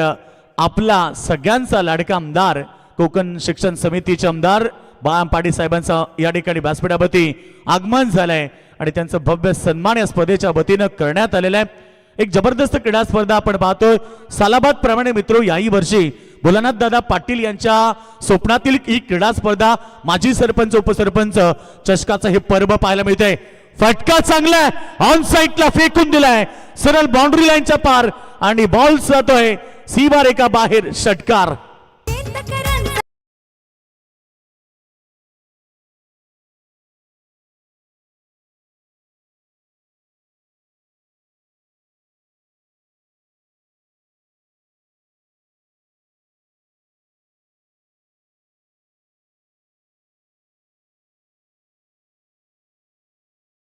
आपला सगळ्यांचा लाडका आमदार कोकण शिक्षण समितीचे आमदार बाळाराम पाटील साहेबांचा या ठिकाणी व्यासपीठावरती आगमन झालंय आणि त्यांचं भव्य सन्मान या स्पर्धेच्या वतीनं करण्यात आलेला आहे. एक जबरदस्त क्रीडा स्पर्धा आपण पाहतोय. सालाबाद प्रमाणे मित्रो याही वर्षी भोलानाथ दादा पाटील यांच्या स्वप्नातील ही क्रीडा स्पर्धा माजी सरपंच उपसरपंच चषकाचं हे पर्व पाहायला मिळतंय. फटका चांगला ऑन साईडला फेकून दिलाय सरळ बाउंड्री लाईनच्या पार आणि बॉल जातोय सीमा रेखा बाहेर. षटकार.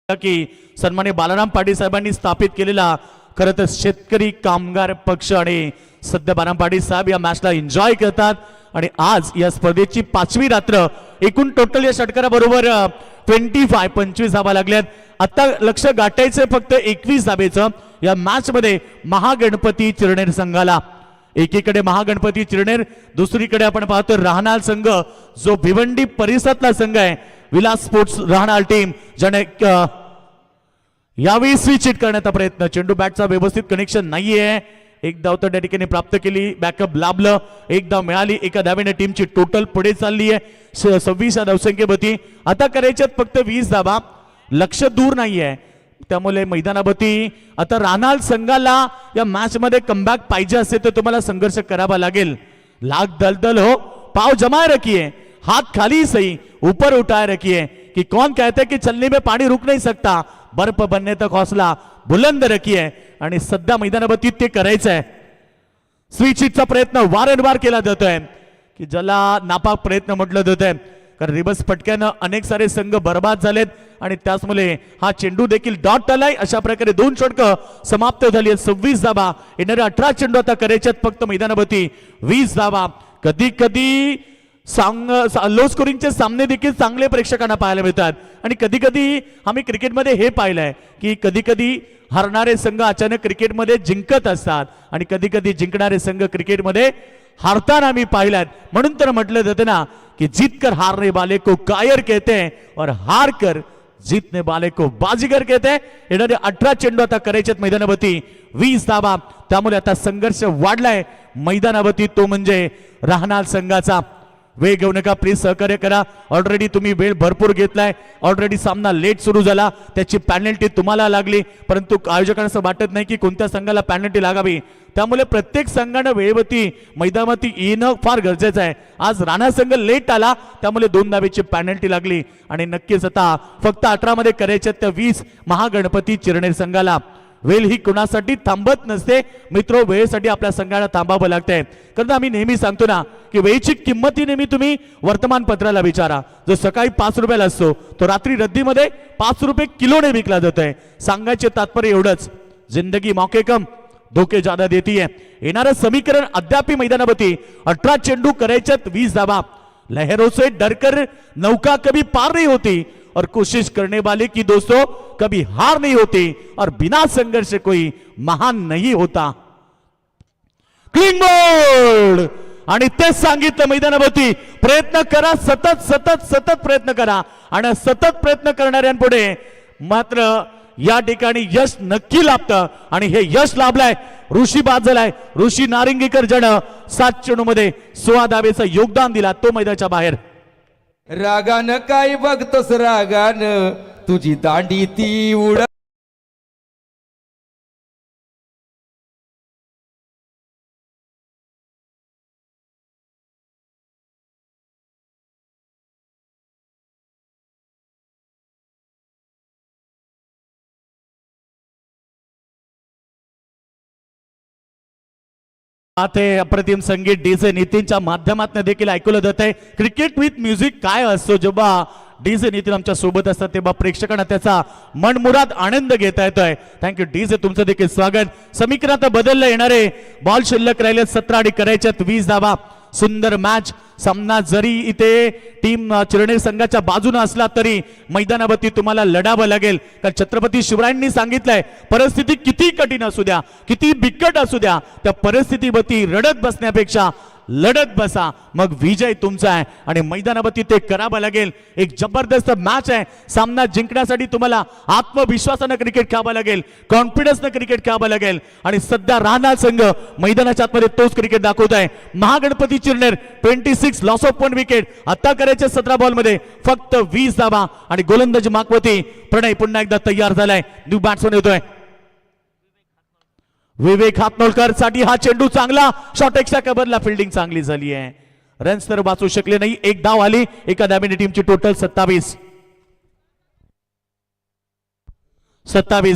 की सन्मान्य बालाराम पाटील साहेबांनी स्थापित केलेला खरं तर शेतकरी कामगार पक्ष आणि सध्या बालाराम पाटील साहेब या मॅचला एन्जॉय करतात आणि आज या स्पर्धेची 5वी रात्र. एकूण टोटल या षटकाराबरोबर 25 धावा लागल्यात. आता लक्ष गाठायचं फक्त 21 धावेचं या मॅच मध्ये महागणपती चिरनेर संघाला. एकीकडे महागणपती चिरनेर, दुसरीकडे आपण पाहतो राहणार संघ जो भिवंडी परिसरातला संघ आहे. विलास स्पोर्ट्स राहणार टीम ज्याने यावेळी स्विच हिट करण्याचा प्रयत्न. चेंडू बॅटचा व्यवस्थित कनेक्शन नाहीये. एक धाव तर त्या ठिकाणी प्राप्त केली. बॅकअप लाभलं. एक धाव मिळाली. एका धावेने टीमची टोटल पुढे चालली आहे 26 या धावसंख्येवरती. आता करायच्यात फक्त 20 धावा. लक्ष दूर नाहीये. त्यामुळे मैदानावरती आता राहणार संघाला या मॅच मध्ये कमबॅक पाहिजे असेल तर तुम्हाला संघर्ष करावा लागेल. लाख दलदल हो, पाव जमाए रखिए, हाथ खाली सही ऊपर उठाए रखिए कि कौन कहते हैं कि चलने में पानी रुक नहीं सकता, बर्फ बनने तक हौसला बुलंद रखिए. आणि सध्या मैदानावरती ते करायचं आहे. स्विच हिटचा प्रयत्न वारंवार केला जातोय की ज्याला नापाक प्रयत्न म्हटलं जातंय. कारण रिवर्स फटक्यानं अनेक सारे संघ बर्बाद झालेत आणि त्याचमुळे हा चेंडू देखील डॉट आलाय. अशा प्रकारे 2 षटकं समाप्त झाली आहेत. 26 धावा. येणारे 18 चेंडू आता करायच्यात फक्त मैदानावरती 20 धावा. कधी कधी लो स्कोरिंगचे सामने देखील चांगले प्रेक्षकांना पाहायला मिळतात आणि कधी कधी आम्ही क्रिकेटमध्ये हे पाहिलंय की कधी कधी हरणारे संघ अचानक क्रिकेटमध्ये जिंकत असतात आणि कधी कधी जिंकणारे संघ क्रिकेटमध्ये हारताना आम्ही पाहिलात. म्हणून तर म्हटलं जातं ना कि जीत कर हारने वाले को कायर कहते हैं और हार कर जीतने वाले को बाजीगर कहते हैं. येणारे 18 चेंडू आता करायचे मैदानावरती 20 धावा. त्यामुळे आता संघर्ष वाढलाय मैदानावरती तो म्हणजे राहणार संघाचा. वेळ घेऊ नका, प्लीज सहकार्य करा. ऑलरेडी तुम्ही वेळ भरपूर घेतलाय. ऑलरेडी सामना लेट सुरू झाला, त्याची पॅनल्टी तुम्हाला लागली. परंतु आयोजकांना असं वाटत नाही की कोणत्या संघाला पॅनल्टी लागावी. त्यामुळे प्रत्येक संघानं वेळेवरती मैदानावरती येणं फार गरजेचं आहे. आज राणा संघ लेट आला त्यामुळे 2 धावेची पॅनल्टी लागली आणि नक्कीच आता फक्त 18 मध्ये करायचे त्या 20 महागणपती चिरनेर संघाला. वेळ ही कुणासाठी थांबत नसते मित्रो, वेळेसाठी आपल्या संघाला थांबावं लागतंय. कारण आम्ही नेहमी सांगतो ना की वेळेची किंमत ही नेहमी तुम्ही वर्तमानपत्राला विचारा. जो सकाळी 5 रुपयाला असतो तो रात्री रद्दीमध्ये 5 रुपये किलोने विकला जातोय. सांगायचे तात्पर्य एवढंच, जिंदगी मौके कम धोके ज्यादा देती है. येणारं समीकरण अद्याप मैदानावरती 18 चेंडू करायच्यात 20 धावा. लहरों से डरकर नौका कभी पार नहीं होती और कोशिश करने वाले की दोस्तों कभी हार नहीं होती और बिना संघर्ष कोई महान नहीं होता. Clean bowled. आणि तेच सांगितलं मैदानावरती, प्रयत्न करा, सतत सतत सतत प्रयत्न करा आणि सतत प्रयत्न करणाऱ्यांपुढे मात्र या ठिकाणी यश नक्की लाभतं आणि हे यश लाभलाय. ऋषी बाद झालाय. ऋषी नारिंगीकर ज्यानं 7 चेंडूमध्ये 16 धावेचं योगदान दिला तो मैदानाच्या बाहेर. रागानं काय बघतोस रागानं, तुझी दांडी ती उड ते अप्रतिम संगीत डीजे नितीनच्या माध्यमातून देखील ऐकलं जात आहे. क्रिकेट विथ म्युझिक काय असतो, जेव्हा डीजे नितीन आमच्या सोबत असतात तेव्हा प्रेक्षकांना त्याचा मनमुराद आनंद घेता येतोय. थँक्यू डीजे, तुमचं देखील स्वागत. समीकरणात बदलले येणारे बॉल शिल्लक राहिले 17 आणि करायच्यात 20 धावा. सुंदर मॅच सामना जरी इथे टीम चिरनेर संघाच्या बाजूने असला तरी मैदानावरती तुम्हाला लढावं लागेल. कारण छत्रपती शिवरायांनी सांगितलंय, परिस्थिती किती कठीण असू द्या, किती बिकट असू द्या, त्या परिस्थितीवरती रडत बसण्यापेक्षा लढत बसा, मग विजय तुमचा आहे. आणि मैदानावरती ते करावं लागेल. एक जबरदस्त मॅच आहे. सामना जिंकण्यासाठी तुम्हाला आत्मविश्वासानं क्रिकेट खेळावं लागेल, कॉन्फिडन्सनं क्रिकेट खेळावं लागेल. आणि सध्या राहणार संघ मैदानाच्या आतमध्ये तोच क्रिकेट दाखवत आहे. Mahaganpati Chirner 26 loss of 1 wicket. आता करायचे 17 बॉल मध्ये फक्त 20 धावा. आणि गोलंदाजी मागवती प्रणय पुन्हा एकदा तयार झालाय. न्यू बॅट्समन येतोय विवेक हातनोलकर साठी हा चेंडू चांगला शॉट, एक्स्ट्रा कव्हरला फिल्डिंग चांगली झाली आहे. रन्स तर वाचू शकले नाही. एक धाव आली एका धावेने. टीमची टोटल 27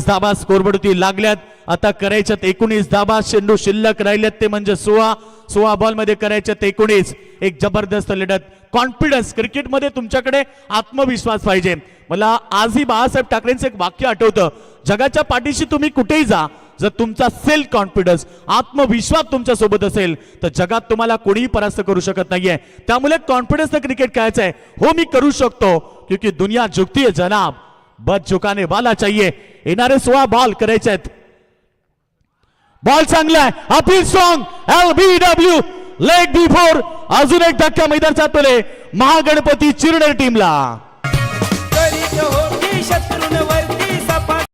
धावा स्कोरबोर्डवरती लागल्यात. आता करायच्यात 19 धावा. चेंडू शिल्लक राहिल्यात ते म्हणजे 16 बॉल मध्ये करायच्यात 19. एक जबरदस्त लढत. कॉन्फिडन्स क्रिकेटमध्ये तुमच्याकडे आत्मविश्वास पाहिजे. मला आजही बाळासाहेब ठाकरेंचं एक वाक्य आठवतं, जगाच्या पाठीशी तुम्ही कुठेही जा, जर तुमचा सेल्फ कॉन्फिडन्स आत्मविश्वास तुमच्या सोबत असेल तर जगात तुम्हाला कोणीही परास्त करू शकत नाहीये. त्यामुळे कॉन्फिडन्सनं क्रिकेट खेळायचं आहे. हो मी करू शकतो, क्योंकि दुनिया झुकती है जनाब, बस झुकाने वाला चाहिए. येणारे 16 बॉल करायचे आहेत. बॉल चांगला आहे. Appeal strong LBW leg before. अजून एक धक्का मैदानाच्या आतमध्ये महागणपती चिरनेर टीमला. करीत होती शत्रूंवरती सपाट.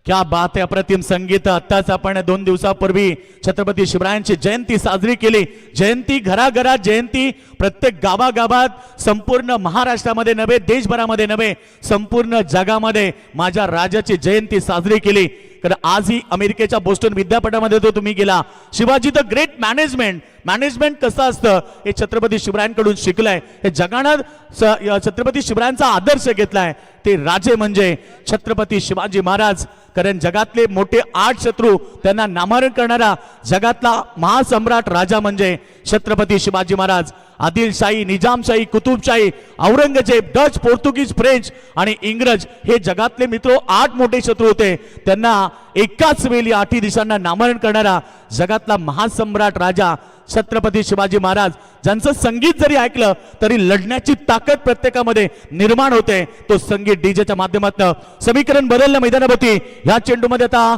क्या बात आहे. अप्रतिम संगीत. आताच आपण 2 दिवसापूर्वी छत्रपती शिवरायांची जयंती साजरी केली. जयंती घराघरात, जयंती प्रत्येक गावागावात, संपूर्ण महाराष्ट्रामध्ये नव्हे, देशभरामध्ये नव्हे, संपूर्ण जगामध्ये माझ्या राजाची जयंती साजरी केली. कारण आजही अमेरिकेच्या बोस्टन विद्यापीठामध्ये तो तुम्ही गेला. शिवाजी द ग्रेट मॅनेजमेंट कसं असतं हे छत्रपती शिवरायांकडून शिकलंय. हे जगानं छत्रपती शिवरायांचा आदर्श घेतलाय. ते राजे म्हणजे छत्रपती शिवाजी महाराज. कारण जगातले मोठे 8 शत्रू त्यांना नामरण करणारा जगातला महासम्राट राजा म्हणजे छत्रपती शिवाजी महाराज. आदिलशाही, निजामशाही, कुतुबशाही, औरंगजेब, डच, पोर्तुगीज, फ्रेंच आणि इंग्रज हे जगातले मित्र 8 मोठे शत्रू होते. त्यांना एकाच वेळी 8 दिशांना नामरण करणारा जगातला महासम्राट राजा छत्रपती शिवाजी महाराज, ज्यांचं संगीत जरी ऐकलं तरी लढण्याची ताकद प्रत्येकामध्ये निर्माण होते. तो संगीत डीजेच्या माध्यमातून. समीकरण बदललं मैदानावरती. ह्या चेंडूमध्ये आता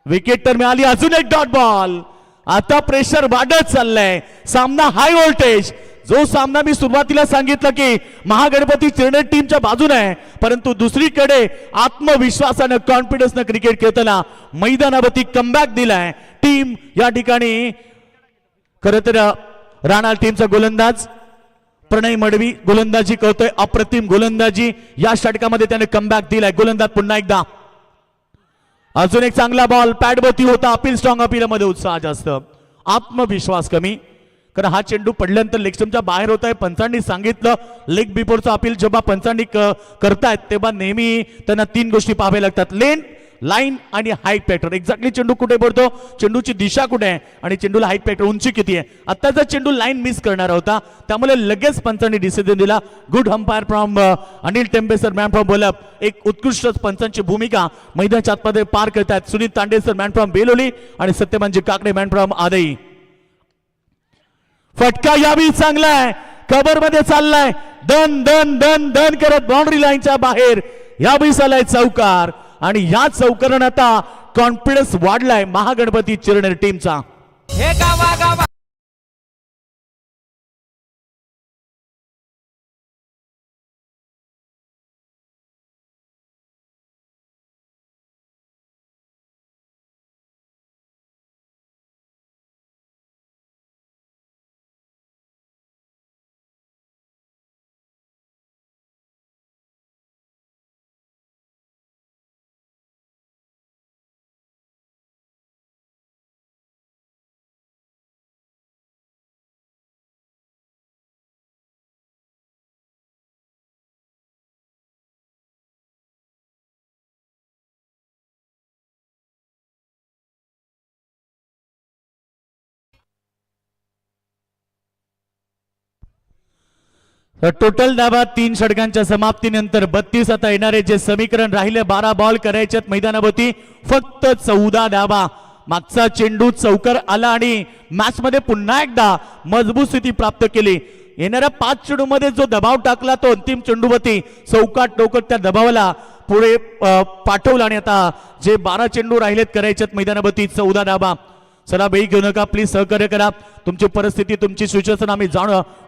विकेट तर मिळाली. अजून एक डॉट बॉल. आता प्रेशर वाढत चाललंय. सामना हाय व्होल्टेज. जो सामना मी सुरुवातीला सांगितलं की महागणपती चिरनेर टीमच्या बाजूने आहे, परंतु दुसरीकडे आत्मविश्वासानं, कॉन्फिडन्सनं क्रिकेट खेळताना मैदानावरती कमबॅक दिलाय टीम. या ठिकाणी खरं तर राहणार टीमचा गोलंदाज प्रणय मडवी गोलंदाजी करतोय. अप्रतिम गोलंदाजी. या षटकामध्ये त्याने कमबॅक दिलाय. गोलंदाज पुन्हा एकदा. अजून एक चांगला बॉल पॅडवरती होता. Appeal strong. अपीलमध्ये उत्साह जास्त, आत्मविश्वास कमी. कारण हा चेंडू पडल्यानंतर लेग स्टंपच्या बाहेर होत आहे. पंचांनी सांगितलं लेग बिफोरचं अपील जेव्हा पंचांनी करतायत तेव्हा नेहमी त्यांना 3 गोष्टी पाहाव्या लागतात: लेन, लाईन आणि हाईट फॅक्टर. एक्झॅक्टली चेंडू कुठे पडतो, चेंडूची दिशा कुठे आहे आणि चेंडूला हाईट फॅक्टर, उंची किती आहे. आत्ताचा चेंडू लाईन मिस करणार होता, त्यामुळे लगेच पंचांनी डिसिजन दिला. Good umpire from Anil Tembe sir, man from Bolap. एक उत्कृष्ट पंचांची भूमिका मैदानाच्या आतमध्ये पार करतात. Sunil Tande sir, man from Beloli आणि सत्यमानजी काकडे, मॅन फ्रॉम आदई. फटका यावी चांगला आहे. कव्हर मध्ये चाललाय. दन दन दन दन करत बाउंड्री लाईनच्या बाहेर यावी चाललाय चौकार. आणि या चौकारानं आता कॉन्फिडन्स वाढलाय महागणपती चिरनेर टीमचा. हे गावा तर टोटल धाबा 3 षटकांच्या समाप्तीनंतर 32. आता येणारे जे समीकरण राहिले 12 बॉल करायच्यात मैदानावरती, फक्त 14 धाबा. मागचा चेंडू चौकार आला आणि मॅच मध्ये पुन्हा एकदा मजबूत स्थिती प्राप्त केली. येणाऱ्या 5 चेंडूमध्ये जो दबाव टाकला तो अंतिम चेंडूवरती चौकाट टोकत त्या दबावाला पुढे पाठवला आणि आता जे 12 चेंडू राहिलेत करायच्यात मैदानावरती 14 धाबा. चला बेई घेऊ नका, प्लीज सहकार्य करा. तुमची परिस्थिती तुमची सिच्युएशन आम्ही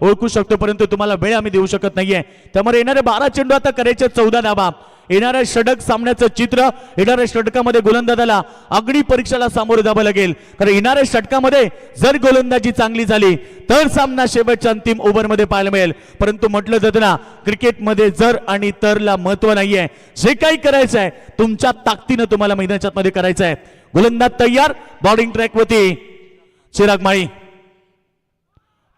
ओळखू शकतो, परंतु तुम्हाला वेळ आम्ही देऊ शकत नाहीये. त्यामुळे येणारे 12 चेंडू आता करायचे 14 धाबा. येणाऱ्या षटक सामन्याचं चित्र, येणाऱ्या षटकामध्ये गोलंदाजाला आगळी परीक्षेला सामोरं जावं लागेल. कारण येणाऱ्या षटकामध्ये जर गोलंदाजी चांगली झाली तर सामना शेवटच्या अंतिम ओव्हरमध्ये पाहायला मिळेल. परंतु म्हटलं जातं ना, क्रिकेटमध्ये जर आणि तरला महत्व नाहीये. जे काही करायचं आहे तुमच्या ताकदीनं तुम्हाला मैदानाच्या मध्ये करायचं आहे. गोलंदाज तयार, बॉलिंग ट्रॅकवरती चिराग माळी.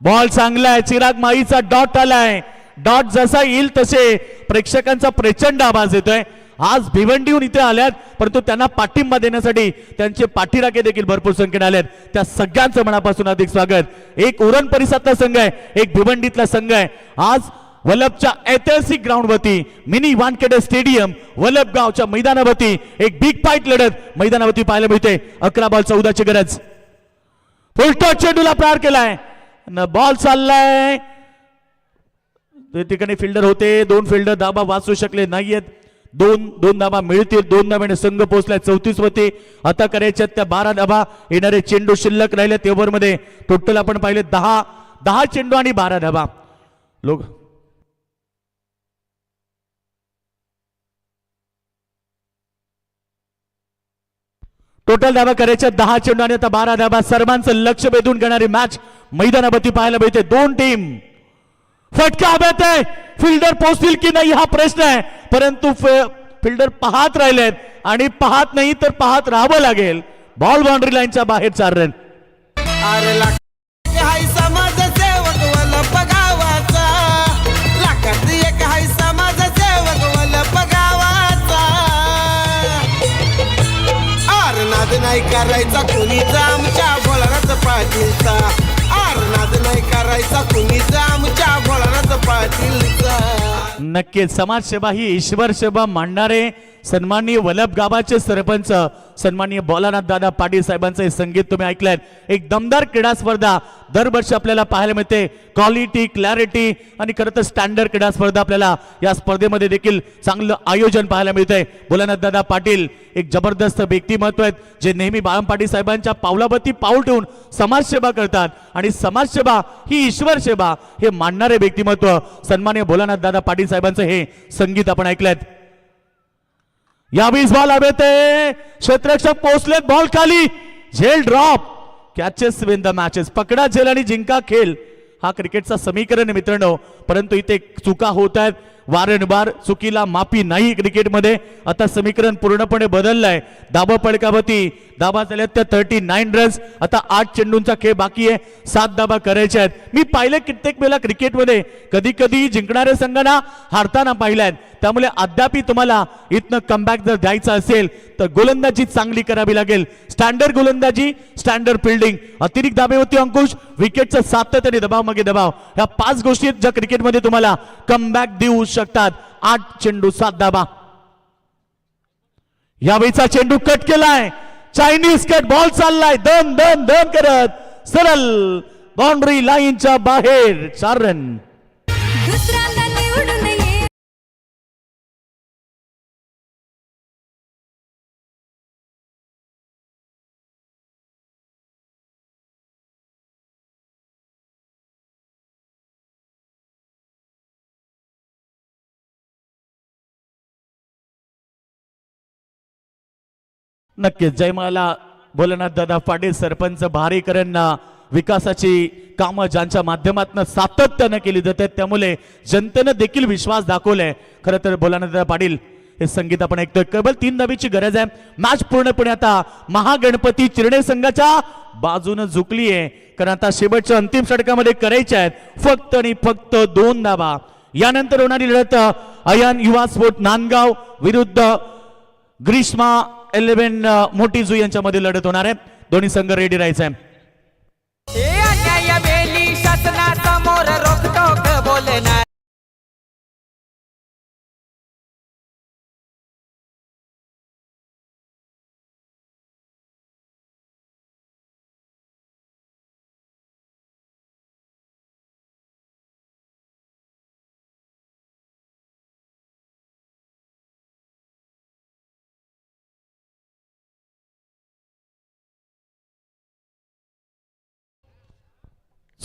बॉल चांगला आहे, चिराग माळीचा डॉट आलाय. डॉट जसा येईल तसे प्रेक्षकांचा प्रचंड आवाज येतोय. आज भिवंडीहून इथे आल्यात, परंतु त्यांना पाठिंबा देण्यासाठी त्यांचे पाठीराखे देखील भरपूर संख्येने आलेत. त्या सगळ्यांचं मनापासून अधिक स्वागत. एक उरण परिसरातला संघ आहे, एक भिवंडीतला संघ आहे. आज वल्लभच्या ऐतिहासिक ग्राउंडवरती मिनी वानखेडे स्टेडियम वल्लभगावच्या मैदानावरती एक बिग फाईट लढत मैदानावरती पाहायला मिळते. 11 बॉल 14 ची गरज. फुलटॉस चेंडूला प्रहार केलाय, बॉल चाललाय. ठिकाणी फिल्डर होते, 2 फिल्डर धाबा वाचू शकले नाहीयेत. दोन धाबा मिळतील. 2 धाब्याने संघ पोहोचलाय 34 वरती. आता करायच्यात त्या 12 धाबा. येणारे चेंडू शिल्लक राहिले ते ओव्हर मध्ये. टोटल आपण पाहिले 10 चेंडू आणि 12 धाबा. लोक टोटल धाबा करायच्या 10 चेंडू आणि आता 12 धाबा. सर्वांचं लक्ष वेधून घेणारी मॅच मैदानावरती पाहायला मिळते. 2 टीम फटका हव्यात आहे. फिल्डर पोहोचतील की नाही हा प्रश्न आहे, परंतु फिल्डर पाहत राहिलेत आणि पाहत नाही तर पाहत राहावं लागेल. बॉल बाउंड्री लाईनच्या बाहेर 4 रन. अरे लाखात हाय समाजसेवक वल्लभ गावाचा, लाखात एक हाय समाजसेवक वल्लभ गावाचा. अरे नाद नाही करायचा कुणीचा आमच्या भोळानाथ पाटीलचा. अरे नाद नाही करायचा कुणीचा आमच्या भोळानाथ पाटीलचा. नक्कीच समाजसेवा ही ईश्वर सेवा मांडणारे सन्माननीय वल्लभ गावाचे सरपंच सन्माननीय भोलानाथ दादा पाटील साहेबांचं हे संगीत तुम्ही ऐकलंय. एक दमदार क्रीडा स्पर्धा दरवर्षी आपल्याला पाहायला मिळते. क्वालिटी, क्लॅरिटी आणि खरं तर स्टँडर्ड क्रीडा स्पर्धा आपल्याला या स्पर्धेमध्ये देखील चांगलं आयोजन पाहायला मिळतंय. भोलानाथ दादा पाटील एक जबरदस्त व्यक्तिमत्व आहेत, जे नेहमी बाळम पाटील साहेबांच्या पावलावरती पाऊल ठेवून समाजसेवा करतात. आणि समाजसेवा ही ईश्वर सेवा हे मानणारे व्यक्तिमत्व सन्माननीय भोलानाथ दादा पाटील साहेबांचं हे संगीत आपण ऐकलंय. या 20 बॉल हवे ते क्षेत्ररक्षक पोहोचलेत. बॉल खाली, झेल drop, catches win the matches. पकडा झेल आणि जिंका खेळ हा क्रिकेटचा समीकरण मित्रांनो. परंतु इथे चुका होत आहेत. वारंवार चुकीला माफी नाही क्रिकेटमध्ये. आता समीकरण पूर्णपणे बदललंय. धाबा पडकावरती धाबा झाल्यात त्या 39 रन्स. आता 8 चेंडूंचा खेळ बाकी आहे. 7 धाबा करायच्या आहेत. मी पाहिलं कित्येक वेळेला क्रिकेटमध्ये कधी कधी जिंकणाऱ्या संघांना हारताना पाहिल्यात. त्यामुळे अद्यापही तुम्हाला इथनं कमबॅक जर द्यायचा असेल तर गोलंदाजी चांगली करावी लागेल. स्टँडर्ड गोलंदाजी, स्टँडर्ड फिल्डिंग, अतिरिक्त धाबेवरती अंकुश, विकेटचं सातत्याने दबाव मागे दबाव, ह्या 5 गोष्टी आहेत ज्या क्रिकेटमध्ये तुम्हाला कमबॅक देऊ शकतात. 8 चेंडू 7 धाबा. यावेळीचा चेंडू कट केलाय, चायनीज कट. बॉल चाललाय दन दन दन करत सरळ बाउंड्री लाईनच्या बाहेर. 4 रन. दुसऱ्यांदा निवडून ये. नक्कीच जयमाला भोलेनाथ दादा पाटील सरपंच भारीकरांना विकासाची कामं ज्यांच्या माध्यमातून सातत्यानं केली जातात त्यामुळे जनतेनं देखील विश्वास दाखवलाय. खरं तर भोलेनाथ दादा पाटील हे संगीत आपण ऐकतोय. केवळ 3 धाबीची गरज आहे. मॅच पूर्णपणे आता महागणपती चिरणे संघाच्या बाजूने झुकली आहे. कारण आता शेवटच्या अंतिम षटकामध्ये करायच्या आहेत फक्त आणि फक्त 2 धाबा. यानंतर होणारी लढत अयान युवा स्पोर्ट नांदगाव विरुद्ध ग्रीष्मा 11 मोठी जू यांच्यामध्ये लढत होणार आहे. दोन्ही संघ रेडी राहायचा आहे. हे अन्याय वेली शासनासमोर रोखटोक बोलणार.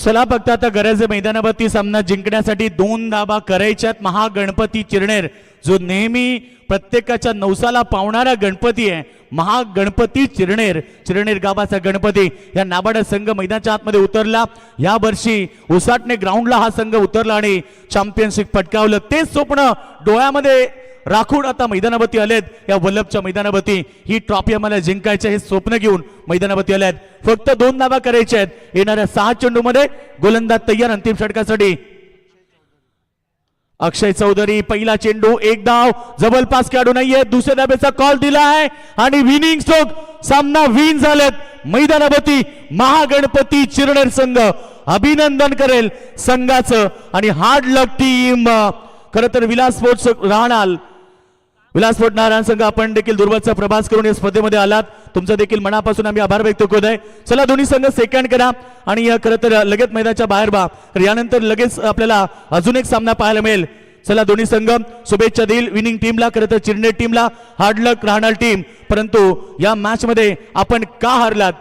चला फक्त आता गरज आहे मैदानावरती सामना जिंकण्यासाठी 2 धाबा करायच्यात. महागणपती चिरनेर जो नेहमी प्रत्येकाच्या नवसाला पावणारा गणपती आहे, महागणपती चिरनेर गावाचा गणपती या नाबाड संघ मैदानाच्या आतमध्ये उतरला. या वर्षी उसाटणे ग्राउंडला हा संघ उतरला आणि चॅम्पियनशिप पटकावलं. तेच स्वप्न डोळ्यामध्ये राखून आता मैदानावरती आलेत. या वल्लभच्या मैदानावरती ही ट्रॉफी आम्हाला जिंकायचे हे स्वप्न घेऊन मैदानावरती आलेत. फक्त 2 धावा करायच्या आहेत. येणाऱ्या 6 चेंडूमध्ये गोलंदाज तयार अंतिम षटकासाठी. अक्षय चौधरी पहिला चेंडू, 1 धाव, जबल पास खेळाडू नाहीये, दुसऱ्या धाब्याचा कॉल दिला आहे आणि विनिंग स्ट्रोक सामना विन झालेत मैदानावरती. महागणपती चिरनेर संघ अभिनंदन करेल संघाचं आणि हार्ड लक टीम. खरं तर विलास स्पोर्ट्स नारायण संघ आपण देखील दुर्बलचा प्रवास करून या स्पर्धेमध्ये आलात. तुमचा देखील मनापासून आम्ही आभार व्यक्त करत आहे. चला दोन्ही संघ सेकंड करा आणि खरं तर लगेच मैदानाच्या बाहेर बा. तर यानंतर लगेच आपल्याला अजून एक सामना पाहायला मिळेल. चला दोन्ही संघ शुभेच्छा देईल विनिंग टीमला, खरं तर चिरनेर टीमला हार्ड लक राहणार टीम. परंतु या मॅच मध्ये आपण का हारलात